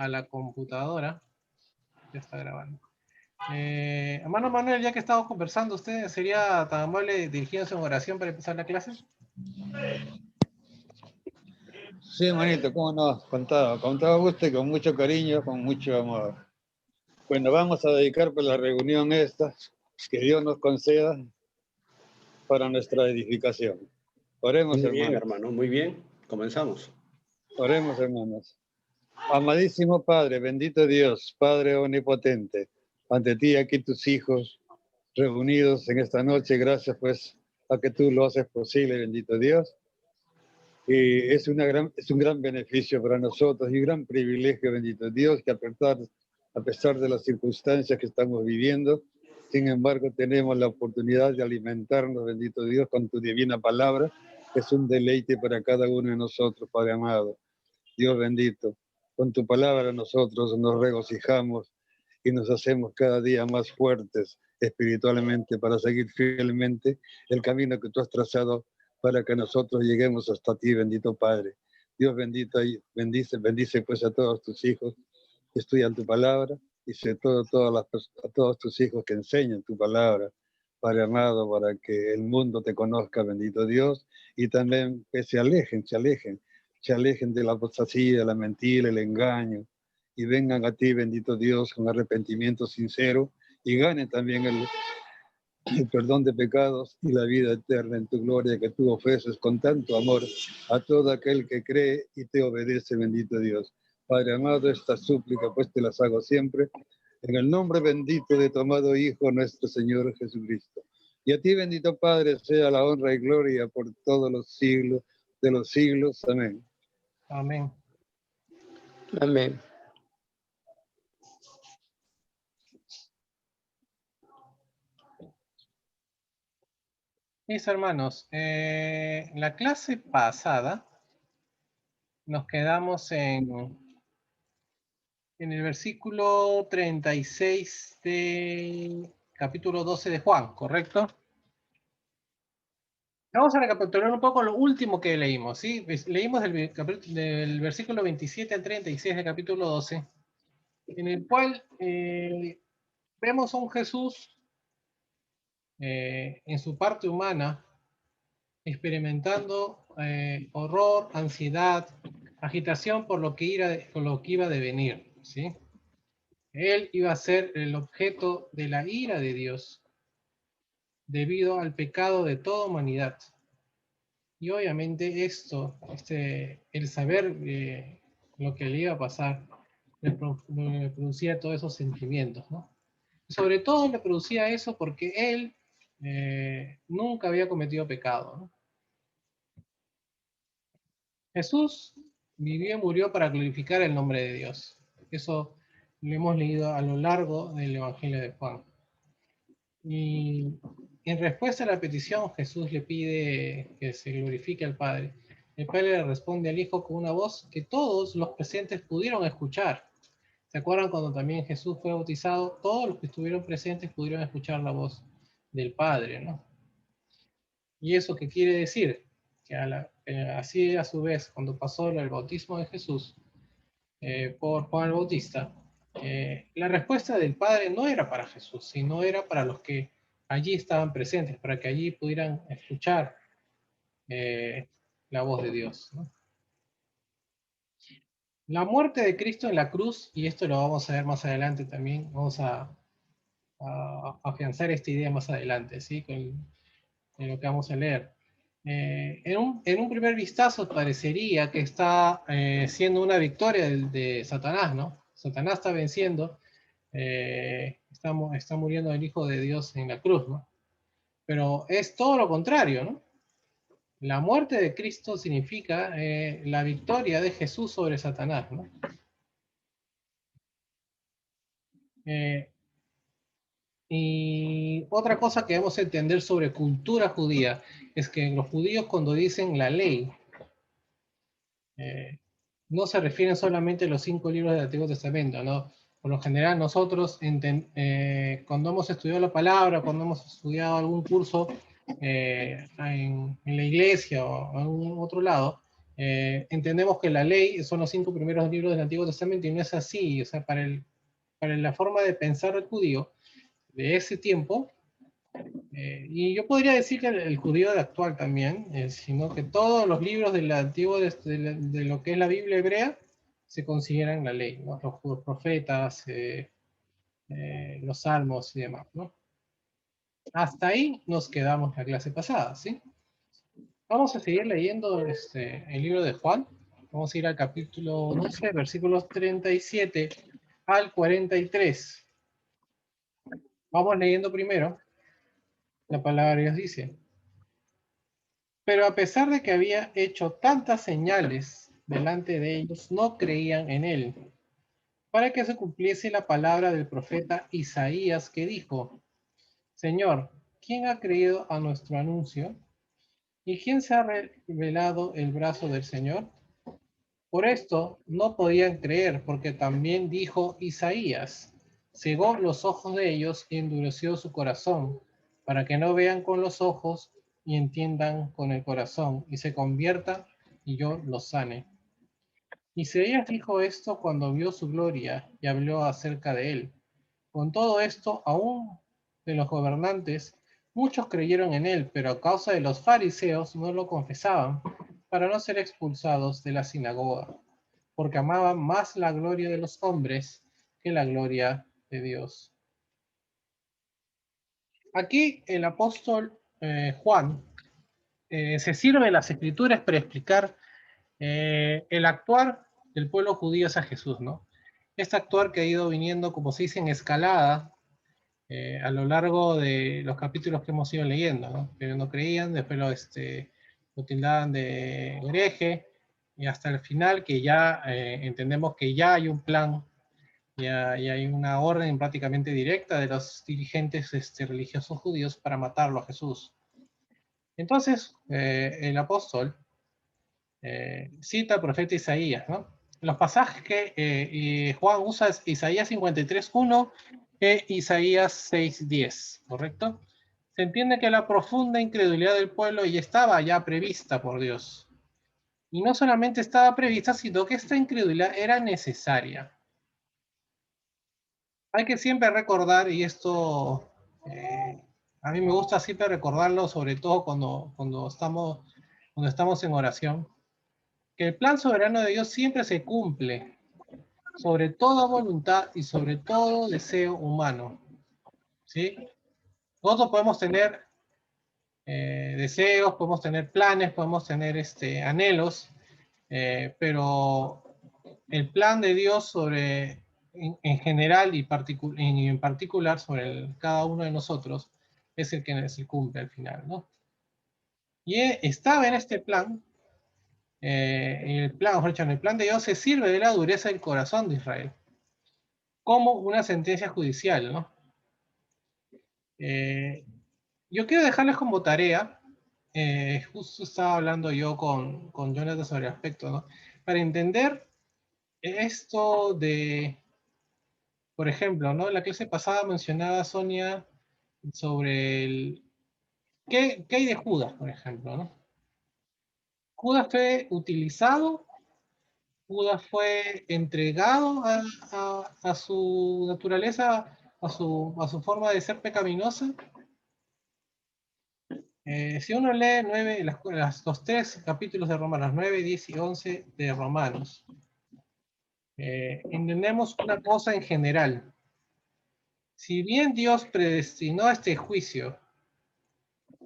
a la computadora. Ya está grabando. Hermano Manuel, ya que estamos conversando, ¿usted sería tan amable dirigiéndose en oración para empezar la clase? Sí, hermanito, cómo no, con todo gusto y con mucho cariño, con mucho amor. Bueno, vamos a dedicar por la reunión esta, que Dios nos conceda para nuestra edificación. Oremos, Muy bien, hermanos. hermano, muy bien. Comenzamos. Oremos, hermanos. Amadísimo Padre, bendito Dios, Padre omnipotente, ante ti aquí tus hijos reunidos en esta noche, gracias pues a que tú lo haces posible, bendito Dios. Y es un gran beneficio para nosotros y un gran privilegio, bendito Dios, que a pesar de las circunstancias que estamos viviendo, sin embargo tenemos la oportunidad de alimentarnos, bendito Dios, con tu divina palabra, que es un deleite para cada uno de nosotros, Padre amado. Dios bendito, con tu palabra nosotros nos regocijamos y nos hacemos cada día más fuertes espiritualmente para seguir fielmente el camino que tú has trazado para que nosotros lleguemos hasta ti, bendito Padre. Dios bendito, y bendice pues a todos tus hijos que estudian tu palabra y a todos tus hijos que enseñan tu palabra, Padre amado, para que el mundo te conozca, bendito Dios, y también que se alejen de la apostasía, de la mentira, el engaño, y vengan a ti, bendito Dios, con arrepentimiento sincero, y ganen también el perdón de pecados y la vida eterna en tu gloria que tú ofreces con tanto amor a todo aquel que cree y te obedece, bendito Dios. Padre amado, esta súplica pues te las hago siempre, en el nombre bendito de tu amado Hijo, nuestro Señor Jesucristo. Y a ti, bendito Padre, sea la honra y gloria por todos los siglos de los siglos. Amén. Amén. Amén. Mis hermanos, la clase pasada nos quedamos en el versículo 36 de capítulo 12 de Juan, ¿correcto? Vamos a recapitular un poco lo último que leímos, ¿sí? Leímos del versículo 27 al 36 del capítulo 12, en el cual vemos a un Jesús en su parte humana experimentando horror, ansiedad, agitación por lo que iba a devenir, ¿sí? Él iba a ser el objeto de la ira de Dios debido al pecado de toda humanidad. Y obviamente el saber lo que le iba a pasar, le producía todos esos sentimientos, ¿no? Sobre todo le producía eso porque él nunca había cometido pecado, ¿no? Jesús vivió y murió para glorificar el nombre de Dios. Eso lo hemos leído a lo largo del Evangelio de Juan. Y en respuesta a la petición, Jesús le pide que se glorifique al Padre. El Padre le responde al Hijo con una voz que todos los presentes pudieron escuchar. ¿Se acuerdan cuando también Jesús fue bautizado? Todos los que estuvieron presentes pudieron escuchar la voz del Padre, ¿no? ¿Y eso qué quiere decir? Que así a su vez, cuando pasó el bautismo de Jesús por Juan el Bautista, la respuesta del Padre no era para Jesús, sino era para los que allí estaban presentes, para que allí pudieran escuchar la voz de Dios, ¿no? La muerte de Cristo en la cruz, y esto lo vamos a ver más adelante también, vamos a afianzar esta idea más adelante, ¿sí? Con lo que vamos a leer. En un primer vistazo parecería que está siendo una victoria de Satanás, ¿no? Satanás está venciendo, está muriendo el Hijo de Dios en la cruz, ¿no? Pero es todo lo contrario, ¿no? La muerte de Cristo significa la victoria de Jesús sobre Satanás, ¿no? Y otra cosa que debemos entender sobre cultura judía es que los judíos cuando dicen la ley, no se refieren solamente a los 5 libros del Antiguo Testamento, ¿no? Por lo general nosotros cuando hemos estudiado la palabra, cuando hemos estudiado algún curso en la iglesia o en algún otro lado, Entendemos que la ley son los 5 primeros libros del Antiguo Testamento y no es así. O sea, para la forma de pensar del judío de ese tiempo, y yo podría decir que el judío de actual también, sino que todos los libros del antiguo, de lo que es la Biblia hebrea, se consideran la ley, ¿no? Los profetas, los salmos y demás, ¿no? Hasta ahí nos quedamos la clase pasada, ¿sí? Vamos a seguir leyendo el libro de Juan. Vamos a ir al capítulo 12, versículos 37 al 43. Vamos leyendo primero. La palabra de Dios dice: pero a pesar de que había hecho tantas señales delante de ellos, no creían en él, para que se cumpliese la palabra del profeta Isaías, que dijo: Señor, ¿quién ha creído a nuestro anuncio? ¿Y quién se ha revelado el brazo del Señor? Por esto no podían creer, porque también dijo Isaías: cegó los ojos de ellos y endureció su corazón, para que no vean con los ojos y entiendan con el corazón, y se conviertan y yo los sane. Isaías dijo esto cuando vio su gloria y habló acerca de él. Con todo esto, aún de los gobernantes, muchos creyeron en él, pero a causa de los fariseos no lo confesaban, para no ser expulsados de la sinagoga, porque amaban más la gloria de los hombres que la gloria de Dios. Aquí el apóstol Juan se sirve de las escrituras para explicar el actuar del pueblo judío hacia Jesús, ¿no? Este actuar que ha ido viniendo, como se dice, en escalada a lo largo de los capítulos que hemos ido leyendo, ¿no? Pero no creían, después lo tildaban de hereje, y hasta el final que ya entendemos que ya hay un plan, ya hay una orden prácticamente directa de los dirigentes religiosos judíos para matarlo a Jesús. Entonces, el apóstol cita al profeta Isaías, ¿no? Los pasajes que Juan usa es Isaías 53:1 e Isaías 6:10, ¿correcto? Se entiende que la profunda incredulidad del pueblo ya estaba ya prevista por Dios. Y no solamente estaba prevista, sino que esta incredulidad era necesaria. Hay que siempre recordar, y esto a mí me gusta siempre recordarlo, sobre todo cuando estamos en oración, que el plan soberano de Dios siempre se cumple, sobre toda voluntad y sobre todo deseo humano, ¿sí? Nosotros podemos tener deseos, podemos tener planes, podemos tener anhelos, pero el plan de Dios en general y en particular sobre cada uno de nosotros es el que se cumple al final, ¿no? Y estaba en este plan, en el plan de Dios se sirve de la dureza del corazón de Israel como una sentencia judicial, ¿no? Yo quiero dejarles como tarea, justo estaba hablando yo con Jonathan sobre el aspecto, ¿no? Para entender esto por ejemplo, ¿no? La clase pasada mencionaba Sonia sobre ¿qué hay de Judas, por ejemplo, ¿no? Judas fue utilizado, Judas fue entregado a su naturaleza, a su forma de ser pecaminosa. Si uno lee los 3 capítulos de Romanos, 9, 10 y 11 de Romanos, entendemos una cosa en general. Si bien Dios predestinó este juicio,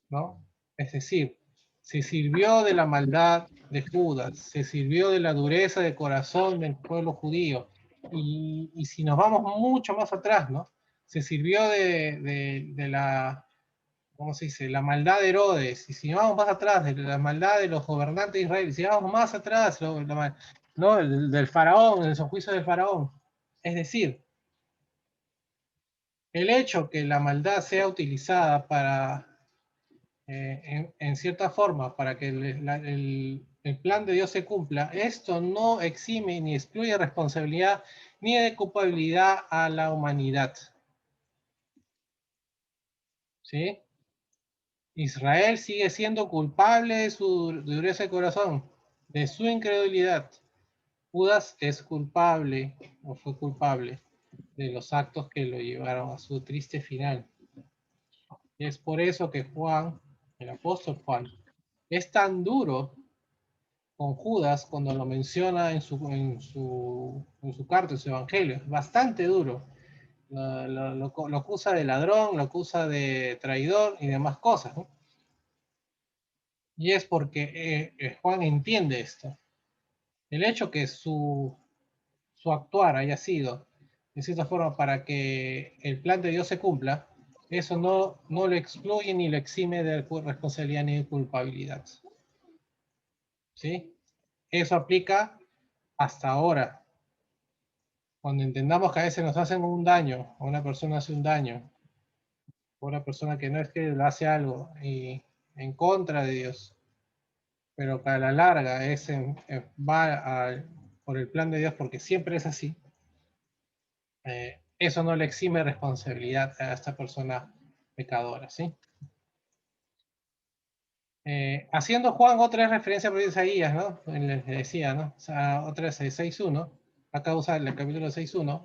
¿no? Es decir, se sirvió de la maldad de Judas, se sirvió de la dureza de corazón del pueblo judío, y si nos vamos mucho más atrás, ¿no? Se sirvió de la, ¿cómo se dice?, la maldad de Herodes, y si vamos más atrás, de la maldad de los gobernantes de Israel, y si vamos más atrás, ¿no? del faraón, de esos juicios del faraón. Es decir, el hecho que la maldad sea utilizada para, en cierta forma, para que el plan de Dios se cumpla, esto no exime ni excluye responsabilidad ni de culpabilidad a la humanidad. ¿Sí? Israel sigue siendo culpable de su dureza de corazón. de su incredulidad, Judas es culpable, o fue culpable, de los actos que lo llevaron a su triste final. Y es por eso que Juan, el apóstol Juan, es tan duro con Judas cuando lo menciona en su carta, en su evangelio. Es bastante duro. Lo acusa de ladrón, lo acusa de traidor y demás cosas, ¿no? Y es porque Juan entiende esto. El hecho que su actuar haya sido, de cierta forma, para que el plan de Dios se cumpla, eso no lo excluye ni lo exime de responsabilidad ni de culpabilidad. ¿Sí? Eso aplica hasta ahora. Cuando entendamos que a veces nos hacen un daño, o una persona hace un daño, o una persona que no es que le hace algo y en contra de Dios, pero que a la larga va por el plan de Dios porque siempre es así, eso no le exime responsabilidad a esta persona pecadora, ¿sí? Haciendo Juan otra referencia por Isaías, ¿no? Les decía, ¿no? O sea, otra es 6.1, acá usa el capítulo 6.1.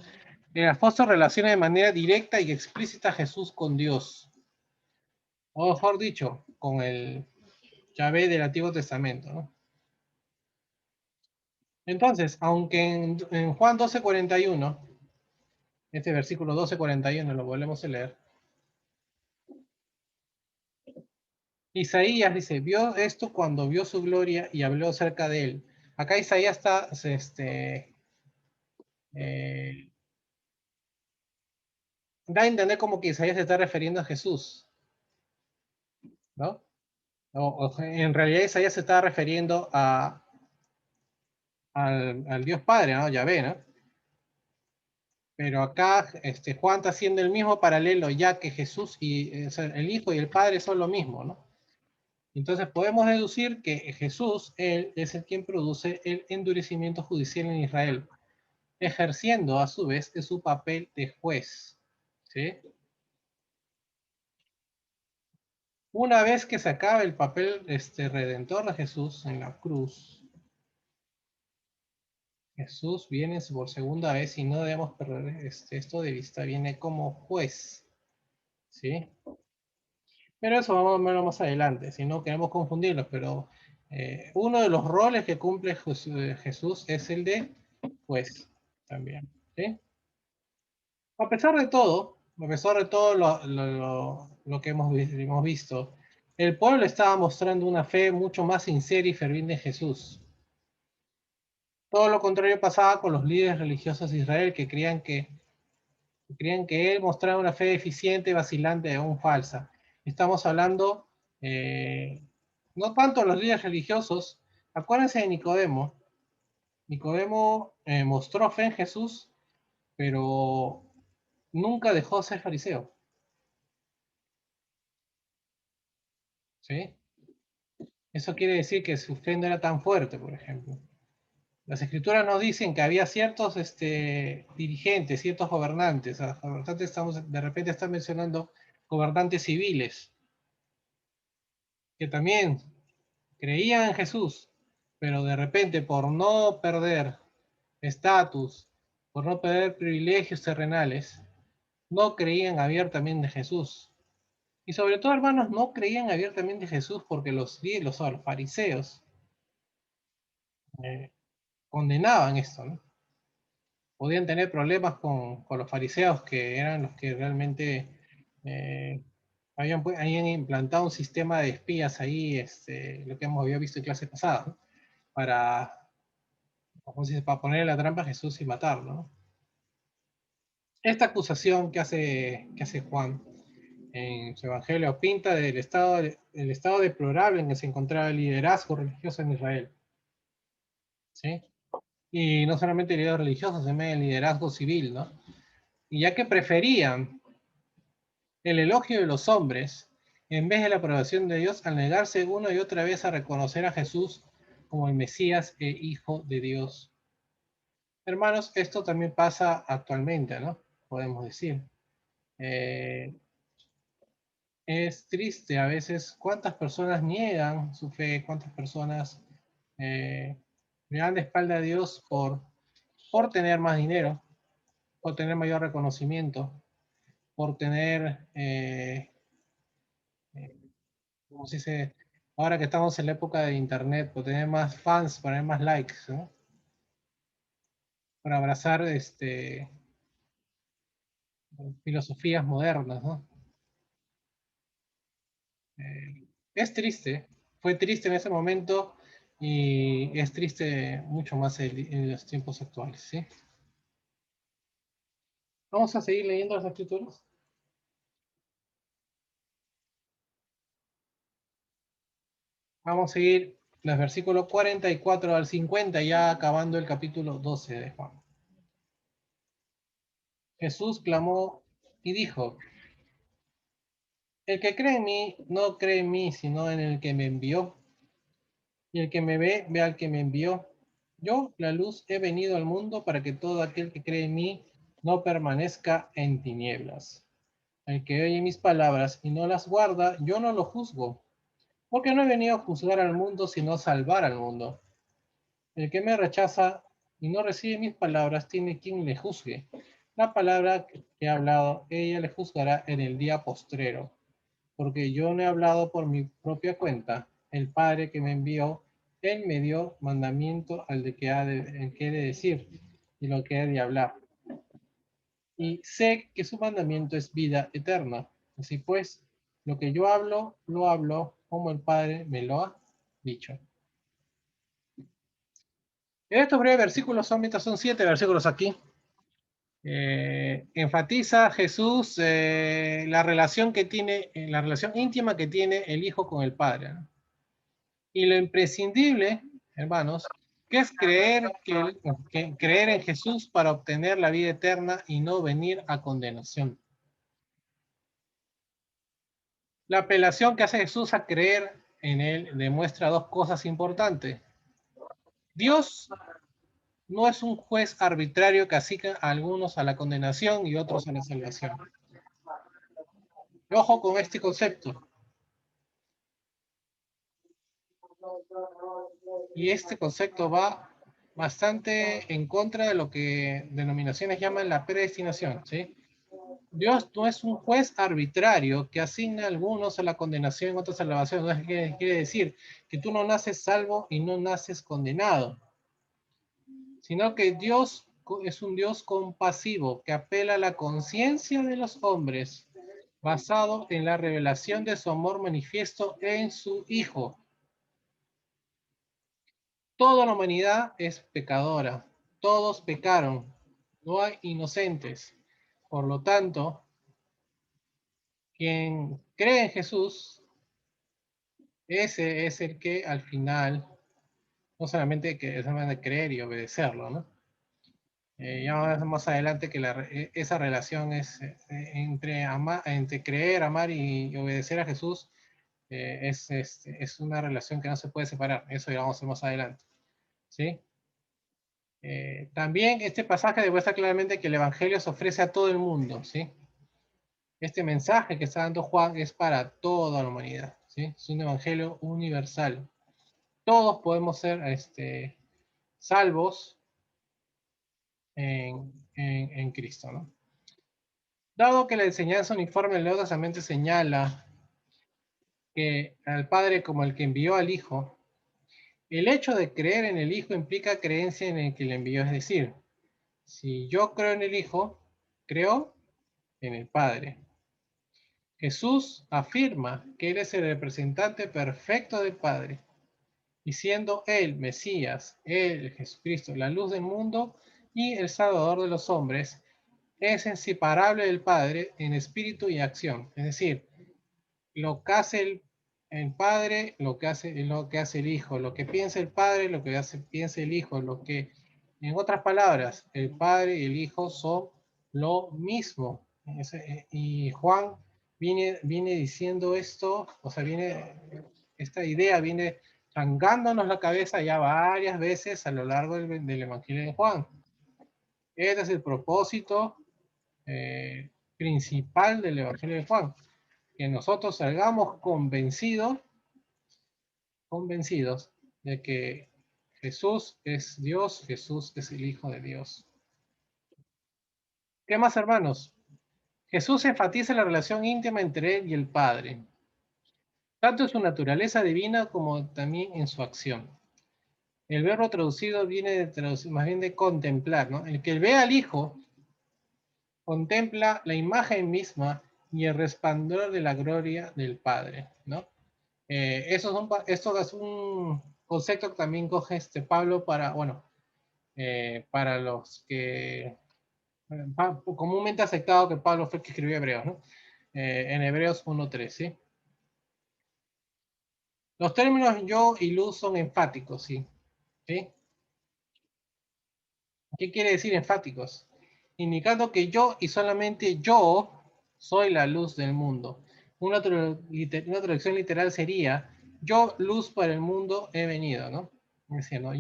El apóstol relaciona de manera directa y explícita a Jesús con Dios. O mejor dicho, con el Yahvé del Antiguo Testamento, ¿no? Entonces, aunque en Juan 12.41, este versículo 12.41 lo volvemos a leer, Isaías dice, vio esto cuando vio su gloria y habló acerca de él. Acá Isaías está, da a entender como que Isaías se está refiriendo a Jesús, ¿no? O en realidad Isaías se está refiriendo al Dios Padre, ¿no? Yahvé, ¿no? Pero acá Juan está haciendo el mismo paralelo, ya que Jesús y o sea, el Hijo y el Padre son lo mismo, ¿no? Entonces podemos deducir que Jesús, él es el quien produce el endurecimiento judicial en Israel, ejerciendo a su vez su papel de juez, ¿sí? Una vez que se acaba el papel redentor de Jesús en la cruz, Jesús viene por segunda vez y no debemos perder esto de vista, viene como juez, ¿sí? Pero eso vamos a verlo más adelante, si no queremos confundirlos, pero uno de los roles que cumple Jesús es el de juez también, ¿sí? A pesar de todo lo que hemos visto, el pueblo estaba mostrando una fe mucho más sincera y ferviente en Jesús. Todo lo contrario pasaba con los líderes religiosos de Israel que creían que él mostraba una fe deficiente, vacilante, aún falsa. Estamos hablando, no tanto los líderes religiosos, acuérdense de Nicodemo. Nicodemo mostró fe en Jesús, pero nunca dejó de ser fariseo. ¿Sí? Eso quiere decir que su fe no era tan fuerte, por ejemplo. Las escrituras nos dicen que había ciertos dirigentes, ciertos gobernantes. De repente están mencionando gobernantes civiles, que también creían en Jesús, pero de repente por no perder estatus, por no perder privilegios terrenales, no creían abiertamente en Jesús. Y sobre todo, hermanos, no creían abiertamente en Jesús porque los fariseos eh, condenaban esto, ¿no? Podían tener problemas con los fariseos, que eran los que realmente eh, habían implantado un sistema de espías ahí, lo que había visto en clase pasada, ¿no? Para, como se dice, para ponerle la trampa a Jesús y matarlo, ¿no? Esta acusación que hace Juan en su evangelio pinta del estado deplorable en que se encontraba el liderazgo religioso en Israel, ¿sí? Y no solamente el liderazgo religioso, sino el liderazgo civil, ¿no? Y ya que preferían el elogio de los hombres en vez de la aprobación de Dios, al negarse una y otra vez a reconocer a Jesús como el Mesías e Hijo de Dios. Hermanos, esto también pasa actualmente, ¿no? Podemos decir. Es triste a veces cuántas personas niegan su fe, cuántas personas le dan de espalda a Dios por tener más dinero, por tener mayor reconocimiento, por tener, ¿cómo se dice? Ahora que estamos en la época de internet, por tener más fans, por tener más likes, ¿no? Para abrazar filosofías modernas, ¿no? Es triste, fue triste en ese momento y es triste mucho más en los tiempos actuales, ¿sí? Vamos a seguir leyendo las escrituras. Vamos a seguir los versículos 44 al 50, ya acabando el capítulo 12 de Juan. Jesús clamó y dijo: el que cree en mí, no cree en mí, sino en el que me envió. Y el que me ve, ve al que me envió. Yo, la luz, he venido al mundo para que todo aquel que cree en mí no permanezca en tinieblas. El que oye mis palabras y no las guarda, yo no lo juzgo, porque no he venido a juzgar al mundo, sino a salvar al mundo. El que me rechaza y no recibe mis palabras, tiene quien le juzgue. La palabra que he hablado, ella le juzgará en el día postrero, porque yo no he hablado por mi propia cuenta. El Padre que me envió, Él me dio mandamiento al de que el que he de decir y lo que he de hablar. Y sé que su mandamiento es vida eterna. Así pues, lo que yo hablo, lo hablo como el Padre me lo ha dicho. En estos breves versículos, solamente son 7 versículos aquí. Enfatiza Jesús la relación que tiene, la relación íntima que tiene el Hijo con el Padre, ¿no? Y lo imprescindible, hermanos, que es creer en Jesús para obtener la vida eterna y no venir a condenación. La apelación que hace Jesús a creer en Él demuestra dos cosas importantes. Dios no es un juez arbitrario que asigna a algunos a la condenación y otros a la salvación. Ojo con este concepto. Y este concepto va bastante en contra de lo que denominaciones llaman la predestinación, ¿sí? Dios no es un juez arbitrario que asigna a algunos a la condenación y otros a la salvación. No es que quiere decir que tú no naces salvo y no naces condenado, sino que Dios es un Dios compasivo que apela a la conciencia de los hombres basado en la revelación de su amor manifiesto en su Hijo. Toda la humanidad es pecadora, todos pecaron, no hay inocentes. Por lo tanto, quien cree en Jesús, ese es el que al final, no solamente que es de creer y obedecerlo, ¿no? Ya más adelante que esa relación es entre creer, amar y obedecer a Jesús, es una relación que no se puede separar. Eso ya vamos a ver más adelante, ¿sí? También este pasaje demuestra claramente que el Evangelio se ofrece a todo el mundo, ¿sí? Este mensaje que está dando Juan es para toda la humanidad, ¿sí? Es un Evangelio universal. Todos podemos ser salvos en Cristo, ¿no? Dado que la enseñanza uniforme del Nuevo Testamento señala que al Padre como el que envió al Hijo, el hecho de creer en el Hijo implica creencia en el que le envió, es decir, si yo creo en el Hijo, creo en el Padre. Jesús afirma que Él es el representante perfecto del Padre, y siendo Él Mesías, Él Jesucristo, la luz del mundo y el Salvador de los hombres, es inseparable del Padre en espíritu y acción. Es decir, lo que hace el Padre, lo que hace el Hijo, lo que piensa el Padre, lo que piensa el Hijo, en otras palabras, el Padre y el Hijo son lo mismo. Y Juan viene diciendo esto, o sea, esta idea viene trangándonos la cabeza ya varias veces a lo largo del Evangelio de Juan. Este es el propósito principal del Evangelio de Juan, que nosotros salgamos convencidos de que Jesús es Dios, Jesús es el Hijo de Dios. ¿Qué más, hermanos? Jesús enfatiza la relación íntima entre Él y el Padre, tanto en su naturaleza divina como también en su acción. El verbo traducido viene de más bien de contemplar, ¿no? El que ve al Hijo contempla la imagen misma y el resplandor de la gloria del Padre, ¿no? Esto es un concepto que también coge Pablo para, bueno, para los que comúnmente aceptado que Pablo fue el que escribió Hebreos, ¿no? En Hebreos 1:3, ¿sí? Los términos yo y luz son enfáticos, ¿sí? ¿Sí? ¿Qué quiere decir enfáticos? Indicando que yo y solamente yo soy la luz del mundo. Una traducción literal sería, yo luz para el mundo he venido, ¿no? Diciendo,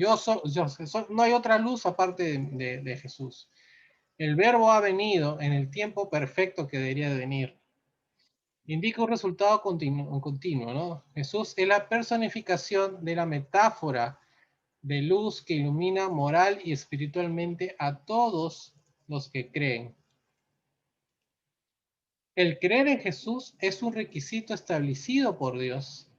no hay otra luz aparte de Jesús. El verbo ha venido en el tiempo perfecto que debería de venir. Indica un resultado continuo, ¿no? Jesús es la personificación de la metáfora de luz que ilumina moral y espiritualmente a todos los que creen. El creer en Jesús es un requisito establecido por Dios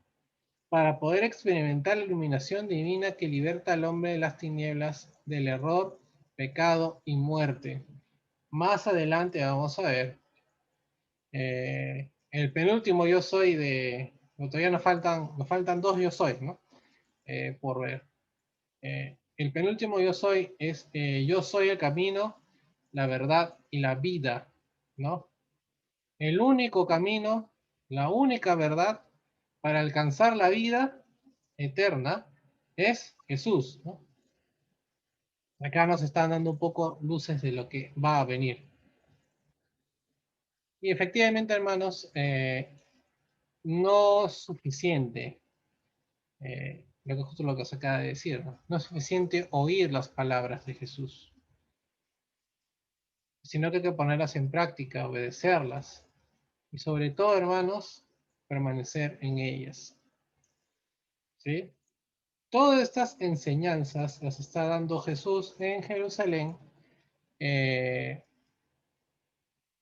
para poder experimentar la iluminación divina que liberta al hombre de las tinieblas, del error, pecado y muerte. Más adelante vamos a ver el penúltimo yo soy todavía nos faltan dos yo soy, ¿no? Por ver. El penúltimo yo soy es yo soy el camino, la verdad y la vida, ¿no? El único camino, la única verdad para alcanzar la vida eterna es Jesús, ¿no? Acá nos están dando un poco luces de lo que va a venir. Y efectivamente, hermanos, no es suficiente justo lo que se acaba de decir, ¿no? No es suficiente oír las palabras de Jesús, sino que hay que ponerlas en práctica, obedecerlas y sobre todo, hermanos, permanecer en ellas. ¿Sí? Todas estas enseñanzas las está dando Jesús en Jerusalén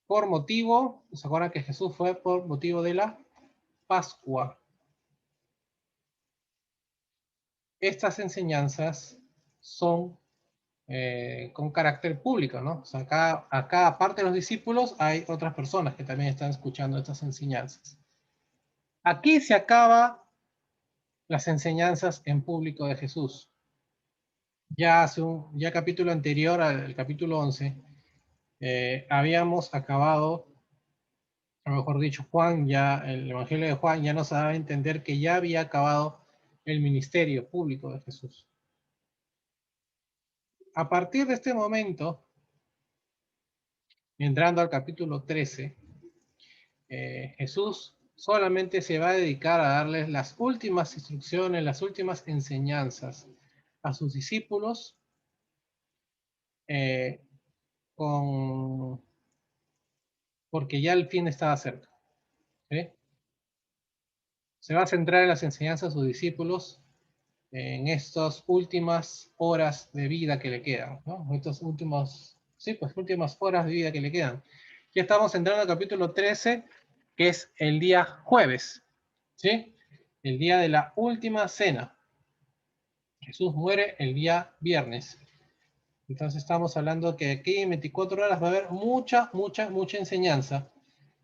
por motivo, ¿se acuerdan que Jesús fue por motivo de la Pascua? Estas enseñanzas son con carácter público, ¿no? O sea, acá, aparte de los discípulos, hay otras personas que también están escuchando estas enseñanzas. Aquí se acaban las enseñanzas en público de Jesús. Ya hace ya capítulo anterior al capítulo 11, habíamos acabado, o mejor dicho, el Evangelio de Juan ya nos daba a entender que ya había acabado el ministerio público de Jesús. A partir de este momento, entrando al capítulo 13, Jesús solamente se va a dedicar a darles las últimas instrucciones, las últimas enseñanzas a sus discípulos porque ya el fin estaba cerca. ¿Sí? Se va a centrar en las enseñanzas a sus discípulos en estas últimas horas de vida que le quedan, ¿no? Estas últimas horas de vida que le quedan. Ya estamos entrando al capítulo 13, que es el día jueves, ¿sí? El día de la última cena. Jesús muere el día viernes. Entonces estamos hablando que aquí en 24 horas va a haber mucha enseñanza.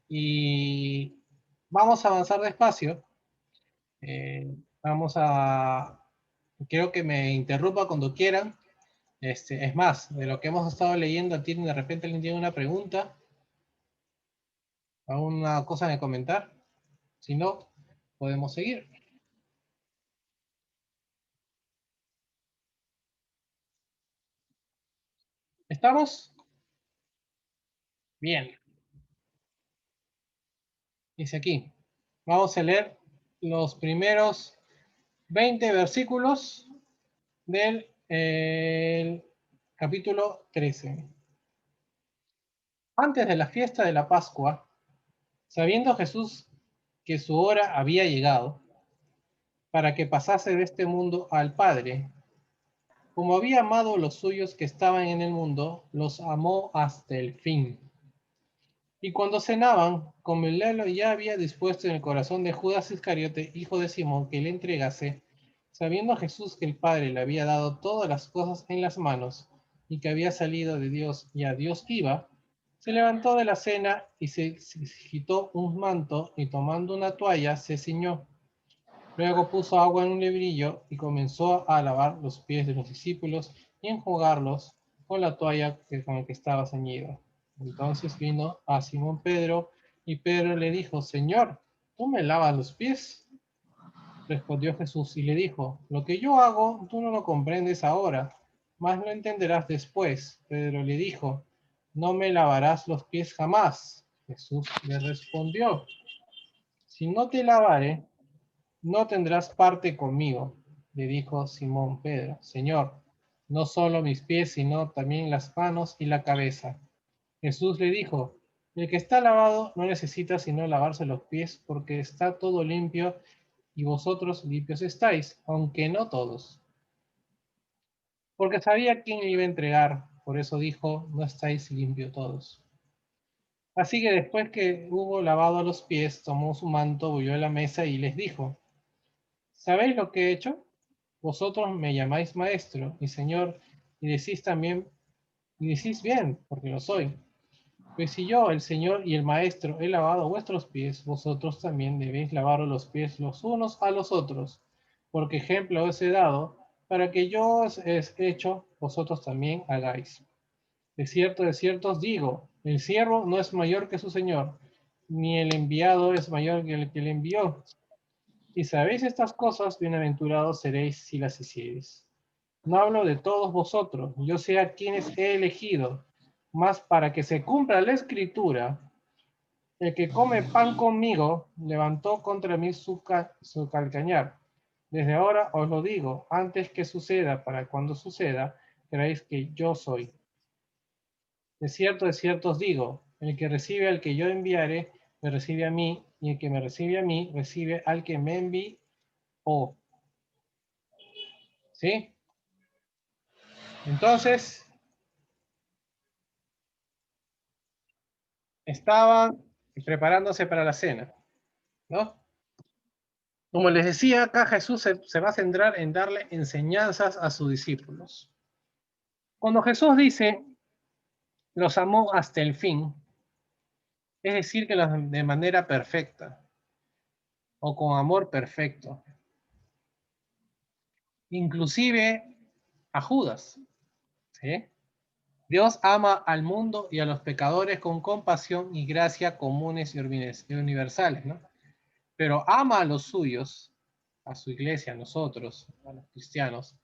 Y vamos a avanzar despacio. Quiero que me interrumpa cuando quieran. Es más, de lo que hemos estado leyendo, de repente alguien tiene una pregunta, alguna cosa de comentar. Si no, podemos seguir. ¿Estamos? Bien. Dice aquí. Vamos a leer los primeros 20 versículos del capítulo 13. Antes de la fiesta de la Pascua, sabiendo Jesús que su hora había llegado para que pasase de este mundo al Padre, Como había amado a los suyos que estaban en el mundo, los amó hasta el fin. Y cuando cenaban, como el diablo ya había dispuesto en el corazón de Judas Iscariote, hijo de Simón, que le entregase, sabiendo Jesús que el Padre le había dado todas las cosas en las manos, y que había salido de Dios y a Dios iba, se levantó de la cena y se quitó un manto, y tomando una toalla se ciñó. Luego puso agua en un lebrillo y comenzó a lavar los pies de los discípulos y enjugarlos con la toalla con la que estaba ceñido. Entonces vino a Simón Pedro y Pedro le dijo: Señor, ¿tú me lavas los pies? Respondió Jesús y le dijo: Lo que yo hago tú no lo comprendes ahora, mas lo entenderás después. Pedro le dijo: No me lavarás los pies jamás. Jesús le respondió: Si no te lavare, no tendrás parte conmigo. Le dijo Simón Pedro: Señor, no solo mis pies, sino también las manos y la cabeza. Jesús le dijo: El que está lavado no necesita sino lavarse los pies, porque está todo limpio, y vosotros limpios estáis, aunque no todos. Porque sabía quién le iba a entregar, por eso dijo: No estáis limpios todos. Así que después que hubo lavado los pies, tomó su manto, volvió a la mesa y les dijo: ¿Sabéis lo que he hecho? Vosotros me llamáis maestro y señor, y decís también, y decís bien, porque lo soy. Pues si yo, el señor y el maestro, he lavado vuestros pies, vosotros también debéis lavaros los pies los unos a los otros, porque ejemplo os he dado, para que yo os he hecho, vosotros también hagáis. De cierto os digo, el siervo no es mayor que su señor, ni el enviado es mayor que el que le envió. Si sabéis estas cosas, bienaventurados seréis si las hiciereis. No hablo de todos vosotros, yo sé a quienes he elegido, mas para que se cumpla la escritura, el que come pan conmigo levantó contra mí su calcañar. Desde ahora os lo digo, antes que suceda, para cuando suceda, creéis que yo soy. De cierto os digo, el que recibe al que yo enviaré, me recibe a mí, y el que me recibe a mí, recibe al que me envió. ¿Sí? Entonces, estaban preparándose para la cena, ¿no? Como les decía, acá Jesús se va a centrar en darle enseñanzas a sus discípulos. Cuando Jesús dice, los amó hasta el fin, es decir, que de manera perfecta, o con amor perfecto. Inclusive a Judas, ¿sí? Dios ama al mundo y a los pecadores con compasión y gracia comunes y universales, ¿no? Pero ama a los suyos, a su iglesia, a nosotros, a los cristianos,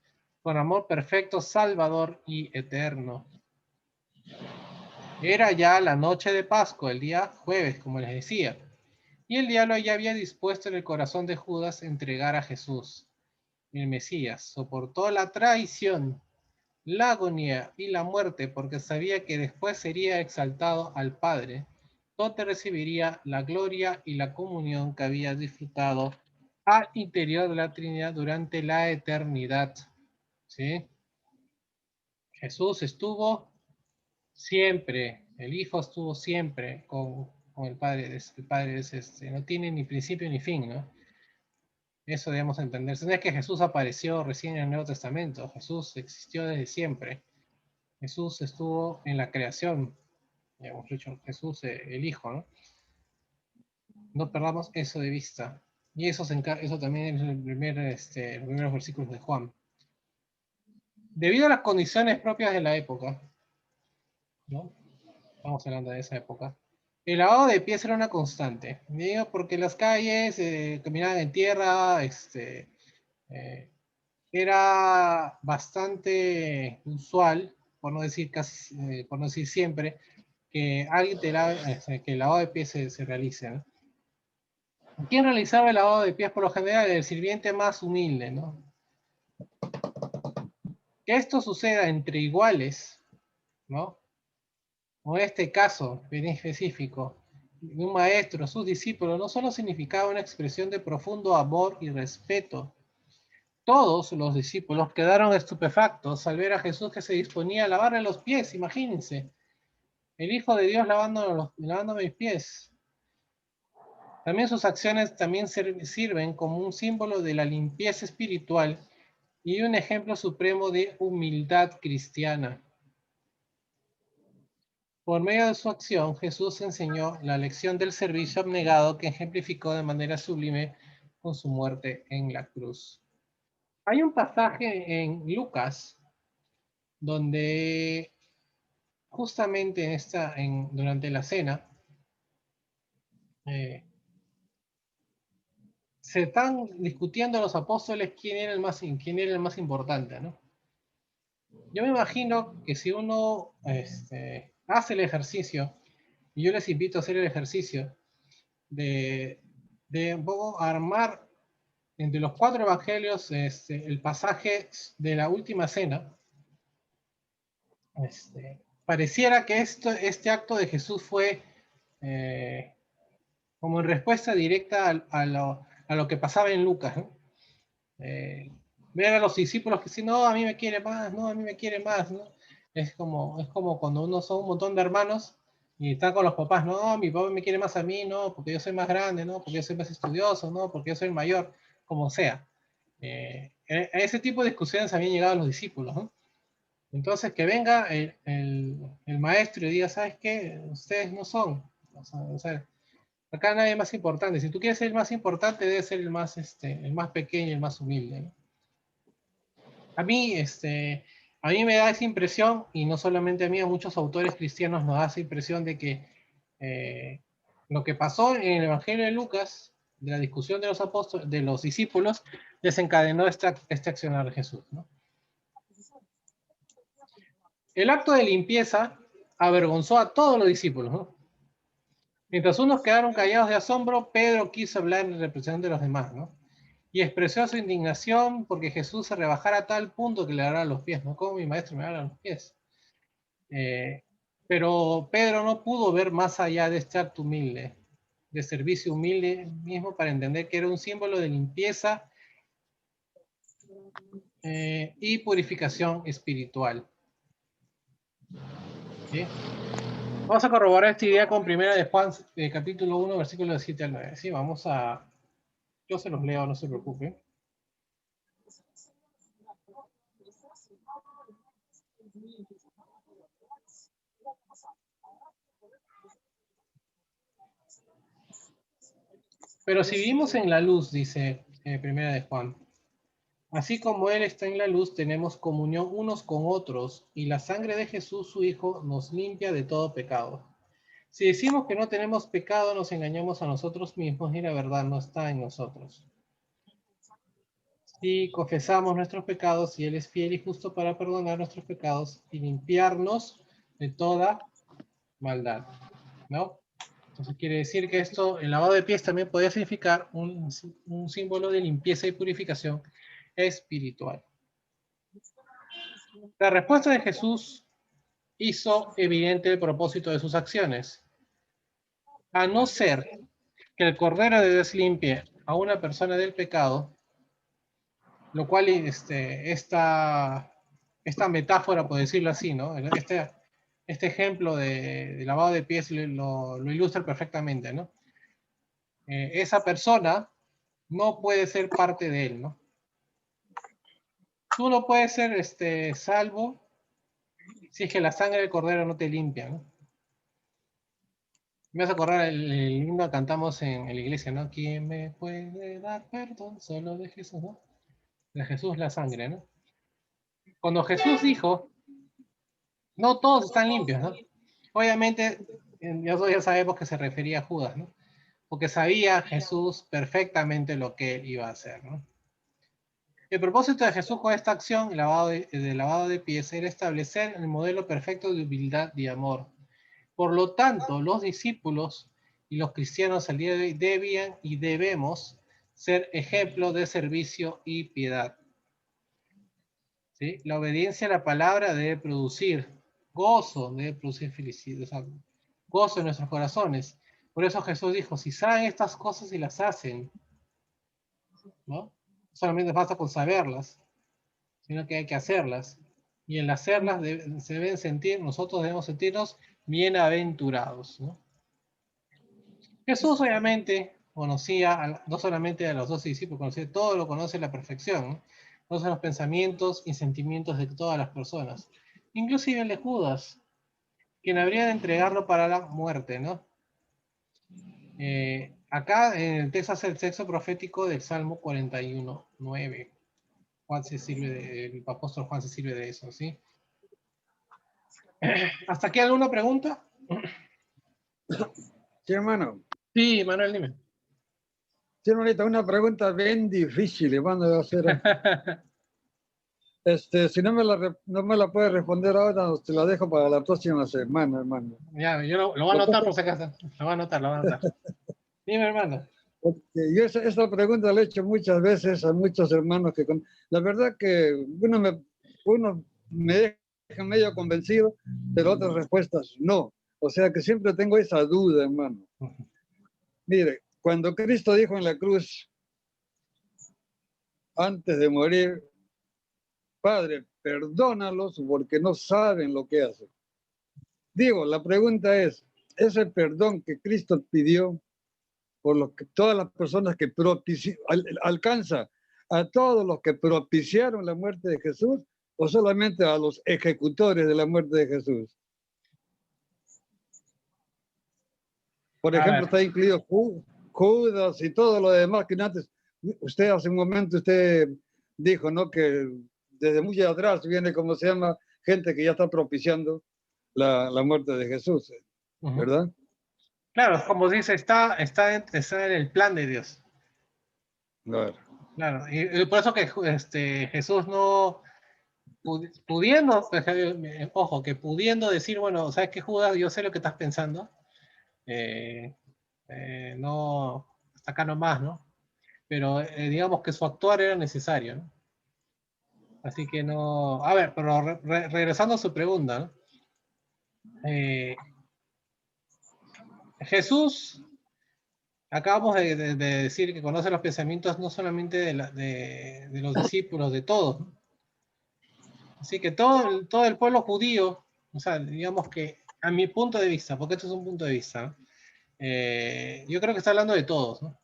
con amor perfecto, salvador y eterno. Era ya la noche de Pascua, el día jueves, como les decía, y el diablo ya había dispuesto en el corazón de Judas entregar a Jesús. El Mesías soportó la traición, la agonía y la muerte porque sabía que después sería exaltado al Padre, donde recibiría la gloria y la comunión que había disfrutado al interior de la Trinidad durante la eternidad. ¿Sí? Jesús estuvo siempre, el Hijo estuvo siempre con el Padre. El Padre no tiene ni principio ni fin, ¿no? Eso debemos entender. No es que Jesús apareció recién en el Nuevo Testamento. Jesús existió desde siempre. Jesús estuvo en la creación. Ya hemos dicho, Jesús, el Hijo, ¿no? No perdamos eso de vista. Y eso también es los primeros versículos de Juan. Debido a las condiciones propias de la época, ¿no? Estamos hablando de esa época. El lavado de pies era una constante, ¿no? Porque las calles caminaban en tierra, era bastante usual, por no decir casi, por no decir siempre, que alguien que el lavado de pies se realice, ¿no? ¿Quién realizaba el lavado de pies por lo general? El sirviente más humilde, ¿no? Que esto suceda entre iguales, ¿no? O en este caso, bien específico, un maestro, sus discípulos, no solo significaba una expresión de profundo amor y respeto, Todos los discípulos quedaron estupefactos al ver a Jesús que se disponía a lavarle los pies, imagínense. El Hijo de Dios lavando mis pies. También sus acciones también sirven como un símbolo de la limpieza espiritual y un ejemplo supremo de humildad cristiana. Por medio de su acción, Jesús enseñó la lección del servicio abnegado que ejemplificó de manera sublime con su muerte en la cruz. Hay un pasaje en Lucas donde justamente durante la cena se están discutiendo los apóstoles quién era el más importante, ¿no? Yo me imagino que si uno hace el ejercicio, y yo les invito a hacer el ejercicio de un poco armar entre los 4 evangelios el pasaje de la última cena, pareciera que este acto de Jesús fue como en respuesta directa a lo que pasaba en Lucas, ¿no? Ver a los discípulos que dicen, no, a mí me quiere más, no, a mí me quiere más, ¿no? Es como cuando uno son un montón de hermanos y están con los papás, no, mi papá me quiere más a mí, no, porque yo soy más grande, no, porque yo soy más estudioso, no, porque yo soy el mayor, como sea. A ese tipo de discusiones habían llegado los discípulos, ¿no? Entonces que venga el maestro y diga, ¿sabes qué? Ustedes no son. O sea, acá nadie es más importante. Si tú quieres ser el más importante, debe ser el más pequeño, el más humilde, ¿no? A mí, a mí me da esa impresión, y no solamente a mí, a muchos autores cristianos nos da esa impresión de que lo que pasó en el Evangelio de Lucas, de la discusión de los apóstoles, de los discípulos, desencadenó este accionar de Jesús, ¿no? El acto de limpieza avergonzó a todos los discípulos, ¿no? Mientras unos quedaron callados de asombro, Pedro quiso hablar en representación de los demás, ¿no? Y expresó su indignación porque Jesús se rebajara a tal punto que le lavara los pies, ¿no? ¿Cómo mi maestro me lava los pies? Pero Pedro no pudo ver más allá de este acto humilde, de servicio humilde mismo, para entender que era un símbolo de limpieza y purificación espiritual. ¿Sí? Vamos a corroborar esta idea con primera de Juan, capítulo 1, versículos 7 al 9. Sí, yo se los leo, no se preocupen. Pero si vivimos en la luz, dice primera de Juan, así como Él está en la luz, tenemos comunión unos con otros, y la sangre de Jesús, su Hijo, nos limpia de todo pecado. Si decimos que no tenemos pecado, nos engañamos a nosotros mismos y la verdad no está en nosotros. Si confesamos nuestros pecados, y Él es fiel y justo para perdonar nuestros pecados y limpiarnos de toda maldad, ¿no? Entonces quiere decir que el lavado de pies también podría significar un símbolo de limpieza y purificación espiritual. La respuesta de Jesús hizo evidente el propósito de sus acciones. A no ser que el Cordero de Dios limpie a una persona del pecado, lo cual esta metáfora, por decirlo así, ¿no? Este ejemplo de lavado de pies lo ilustra perfectamente, ¿no? Esa persona no puede ser parte de él, ¿no? Tú no puedes ser salvo si es que la sangre del Cordero no te limpia, ¿no? Me vas a acordar el himno que cantamos en la iglesia, ¿no? ¿Quién me puede dar perdón? Solo de Jesús, ¿no? De Jesús la sangre, ¿no? Cuando Jesús dijo, no todos están limpios, ¿no? Obviamente, ya sabemos que se refería a Judas, ¿no? Porque sabía Jesús perfectamente lo que él iba a hacer, ¿no? El propósito de Jesús con esta acción, el lavado de pies, era establecer el modelo perfecto de humildad y amor. Por lo tanto, los discípulos y los cristianos al día de hoy debían y debemos ser ejemplos de servicio y piedad. ¿Sí? La obediencia a la palabra debe producir gozo, debe producir felicidad, o sea, gozo en nuestros corazones. Por eso Jesús dijo, si saben estas cosas y las hacen, ¿no? solamente basta con saberlas, sino que hay que hacerlas. Y en hacerlas se deben sentir, nosotros debemos sentirnos bienaventurados, ¿no? Jesús obviamente conocía no solamente a los 12 discípulos, conocía todo, lo conoce a la perfección, ¿no? Conoce los pensamientos y sentimientos de todas las personas, inclusive el de Judas, quien habría de entregarlo para la muerte, ¿no? Acá en el texto hace el texto profético del Salmo 41:9. El apóstol Juan se sirve de eso, ¿sí? ¿Hasta aquí alguna pregunta? Sí, hermano. Sí, Manuel, dime. Sí, hermanita, una pregunta bien difícil, hermano, de hacer. Si no me la puede responder ahora, te la dejo para la próxima semana, hermano. Ya, yo lo voy a anotar por si acaso. Lo voy a anotar. Dime, hermano. Porque yo esa pregunta la he hecho muchas veces a muchos hermanos la verdad que uno me deja medio convencido, pero otras respuestas no. O sea que siempre tengo esa duda, hermano. Mire, cuando Cristo dijo en la cruz, antes de morir, Padre, perdónalos porque no saben lo que hacen. Digo, la pregunta es, ese perdón que Cristo pidió por lo que todas las personas que alcanza a todos los que propiciaron la muerte de Jesús o solamente a los ejecutores de la muerte de Jesús. Por ejemplo, está incluido Judas y todo lo demás que antes, usted hace un momento usted dijo, ¿no? Que desde muy atrás viene, como se llama, gente que ya está propiciando la muerte de Jesús, ¿verdad? Claro, como dice, está en el plan de Dios. Claro, y por eso que Jesús no, pudiendo, ojo, que pudiendo decir, bueno, ¿sabes qué, Judas? Yo sé lo que estás pensando. No, hasta acá nomás, ¿no? Pero digamos que su actuar era necesario, ¿no? Así que no. A ver, pero regresando a su pregunta, ¿no? Jesús, acabamos de decir que conoce los pensamientos no solamente de los discípulos, de todos, ¿no? Así que todo el pueblo judío, o sea, digamos que a mi punto de vista, porque esto es un punto de vista, ¿no? Yo creo que está hablando de todos, ¿no?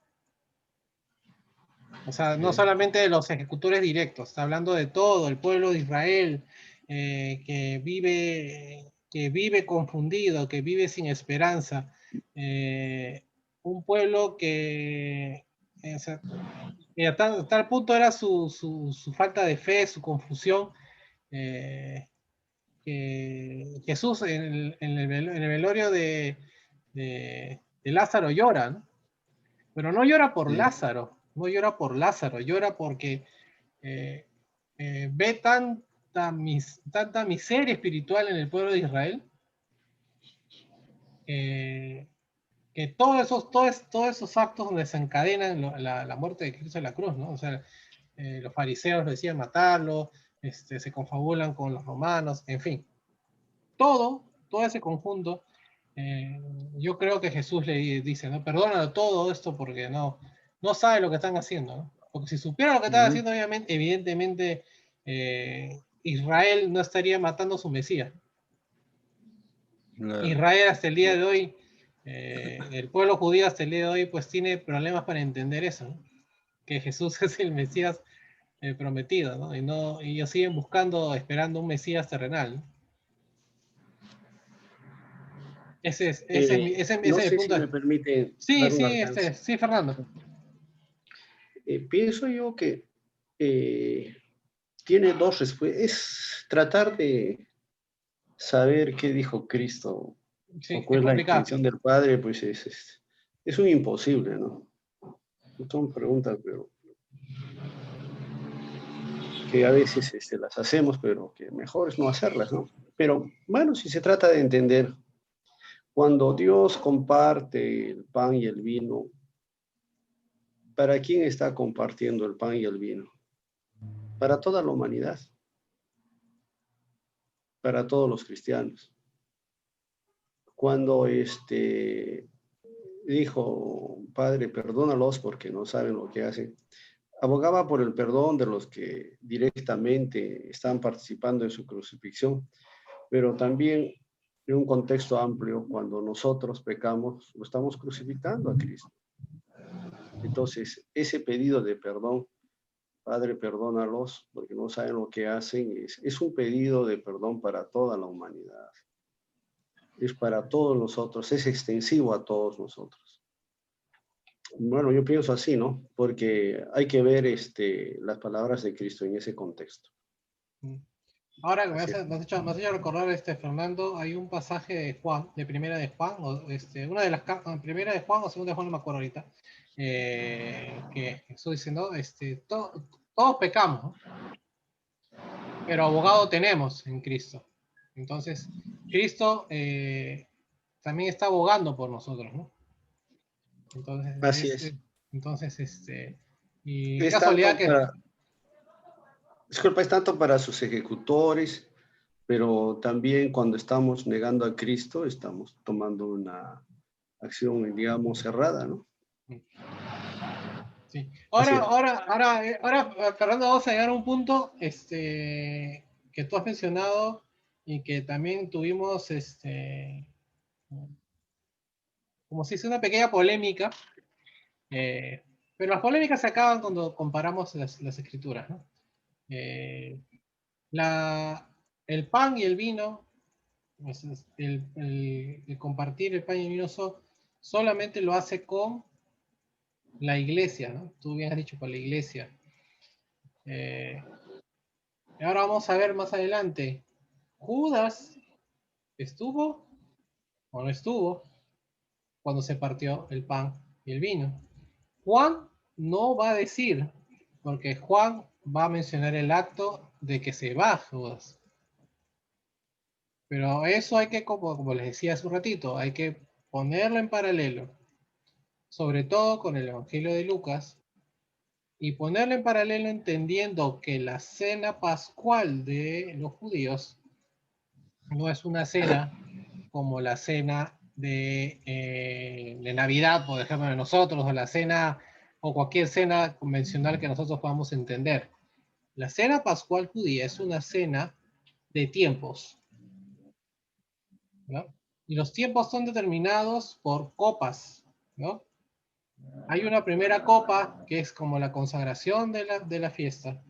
O sea, no solamente de los ejecutores directos, está hablando de todo el pueblo de Israel, que vive confundido, que vive sin esperanza. Un pueblo que a tal punto era su falta de fe, su confusión, que Jesús en el velorio de Lázaro llora, ¿no? Pero no llora por Lázaro, no llora por Lázaro, llora porque ve tanta miseria espiritual en el pueblo de Israel, que todos esos actos desencadenan la muerte de Cristo en la cruz, ¿no? O sea, los fariseos decían matarlo, se confabulan con los romanos, en fin. Todo ese conjunto, yo creo que Jesús le dice, ¿no? Perdónalo todo esto porque no sabe lo que están haciendo, ¿no? Porque si supiera lo que están haciendo, obviamente, evidentemente, Israel no estaría matando a su Mesías. Israel hasta el día de hoy, el pueblo judío hasta el día de hoy, pues tiene problemas para entender eso, ¿no? Que Jesús es el Mesías prometido, ¿no? Y ellos siguen esperando un Mesías terrenal, ¿no? Ese es No el sé si punto. me permite Sí, dar un alcance. sí, Fernando. Pienso yo que tiene dos respuestas. Es tratar de saber qué dijo Cristo Sí, o es cuál es la complicado. intención del Padre, pues es un imposible, ¿no? Son preguntas, pero que a veces las hacemos, pero que mejor es no hacerlas, ¿no? Pero bueno, si se trata de entender, cuando Dios comparte el pan y el vino, ¿para quién está compartiendo el pan y el vino? Para toda la humanidad, para todos los cristianos. Cuando dijo, Padre, perdónalos porque no saben lo que hacen, abogaba por el perdón de los que directamente están participando en su crucifixión, pero también en un contexto amplio, cuando nosotros pecamos, lo estamos crucificando a Cristo. Entonces, ese pedido de perdón, Padre, perdónalos, porque no saben lo que hacen, es un pedido de perdón para toda la humanidad. Es para todos nosotros, es extensivo a todos nosotros. Bueno, yo pienso así, ¿no? Porque hay que ver las palabras de Cristo en ese contexto. Ahora que me has hecho recordar, Fernando, hay un pasaje de Juan, de primera de Juan, o una de las primera de Juan o segunda de Juan, no me acuerdo ahorita, que estoy diciendo, todos pecamos, ¿no? Pero abogado tenemos en Cristo. Entonces, Cristo también está abogando por nosotros, ¿no? Entonces, Así es. y Es casualidad tanto que... para, disculpa, es tanto para sus ejecutores, pero también cuando estamos negando a Cristo, estamos tomando una acción, digamos, errada, ¿no? Sí. Así es. Ahora, Fernando, vamos a llegar a un punto que tú has mencionado y que también tuvimos, como si dice, una pequeña polémica, pero las polémicas se acaban cuando comparamos las escrituras, ¿no? Eh, el pan y el vino, pues, el compartir el pan y el vino solamente lo hace con la iglesia, ¿no? Tú bien has dicho, con la iglesia. Ahora vamos a ver más adelante. ¿Judas estuvo o no estuvo cuando se partió el pan y el vino? Juan no va a decir, porque Juan va a mencionar el acto de que se va Judas. Pero eso hay que, como les decía hace un ratito, hay que ponerlo en paralelo, sobre todo con el Evangelio de Lucas, y ponerlo en paralelo entendiendo que la cena pascual de los judíos no es una cena como la cena de Navidad, por ejemplo, de nosotros, o la cena, o cualquier cena convencional que nosotros podamos entender. La cena pascual judía es una cena de tiempos, ¿no? Y los tiempos son determinados por copas, ¿no? Hay una primera copa que es como la consagración de la fiesta.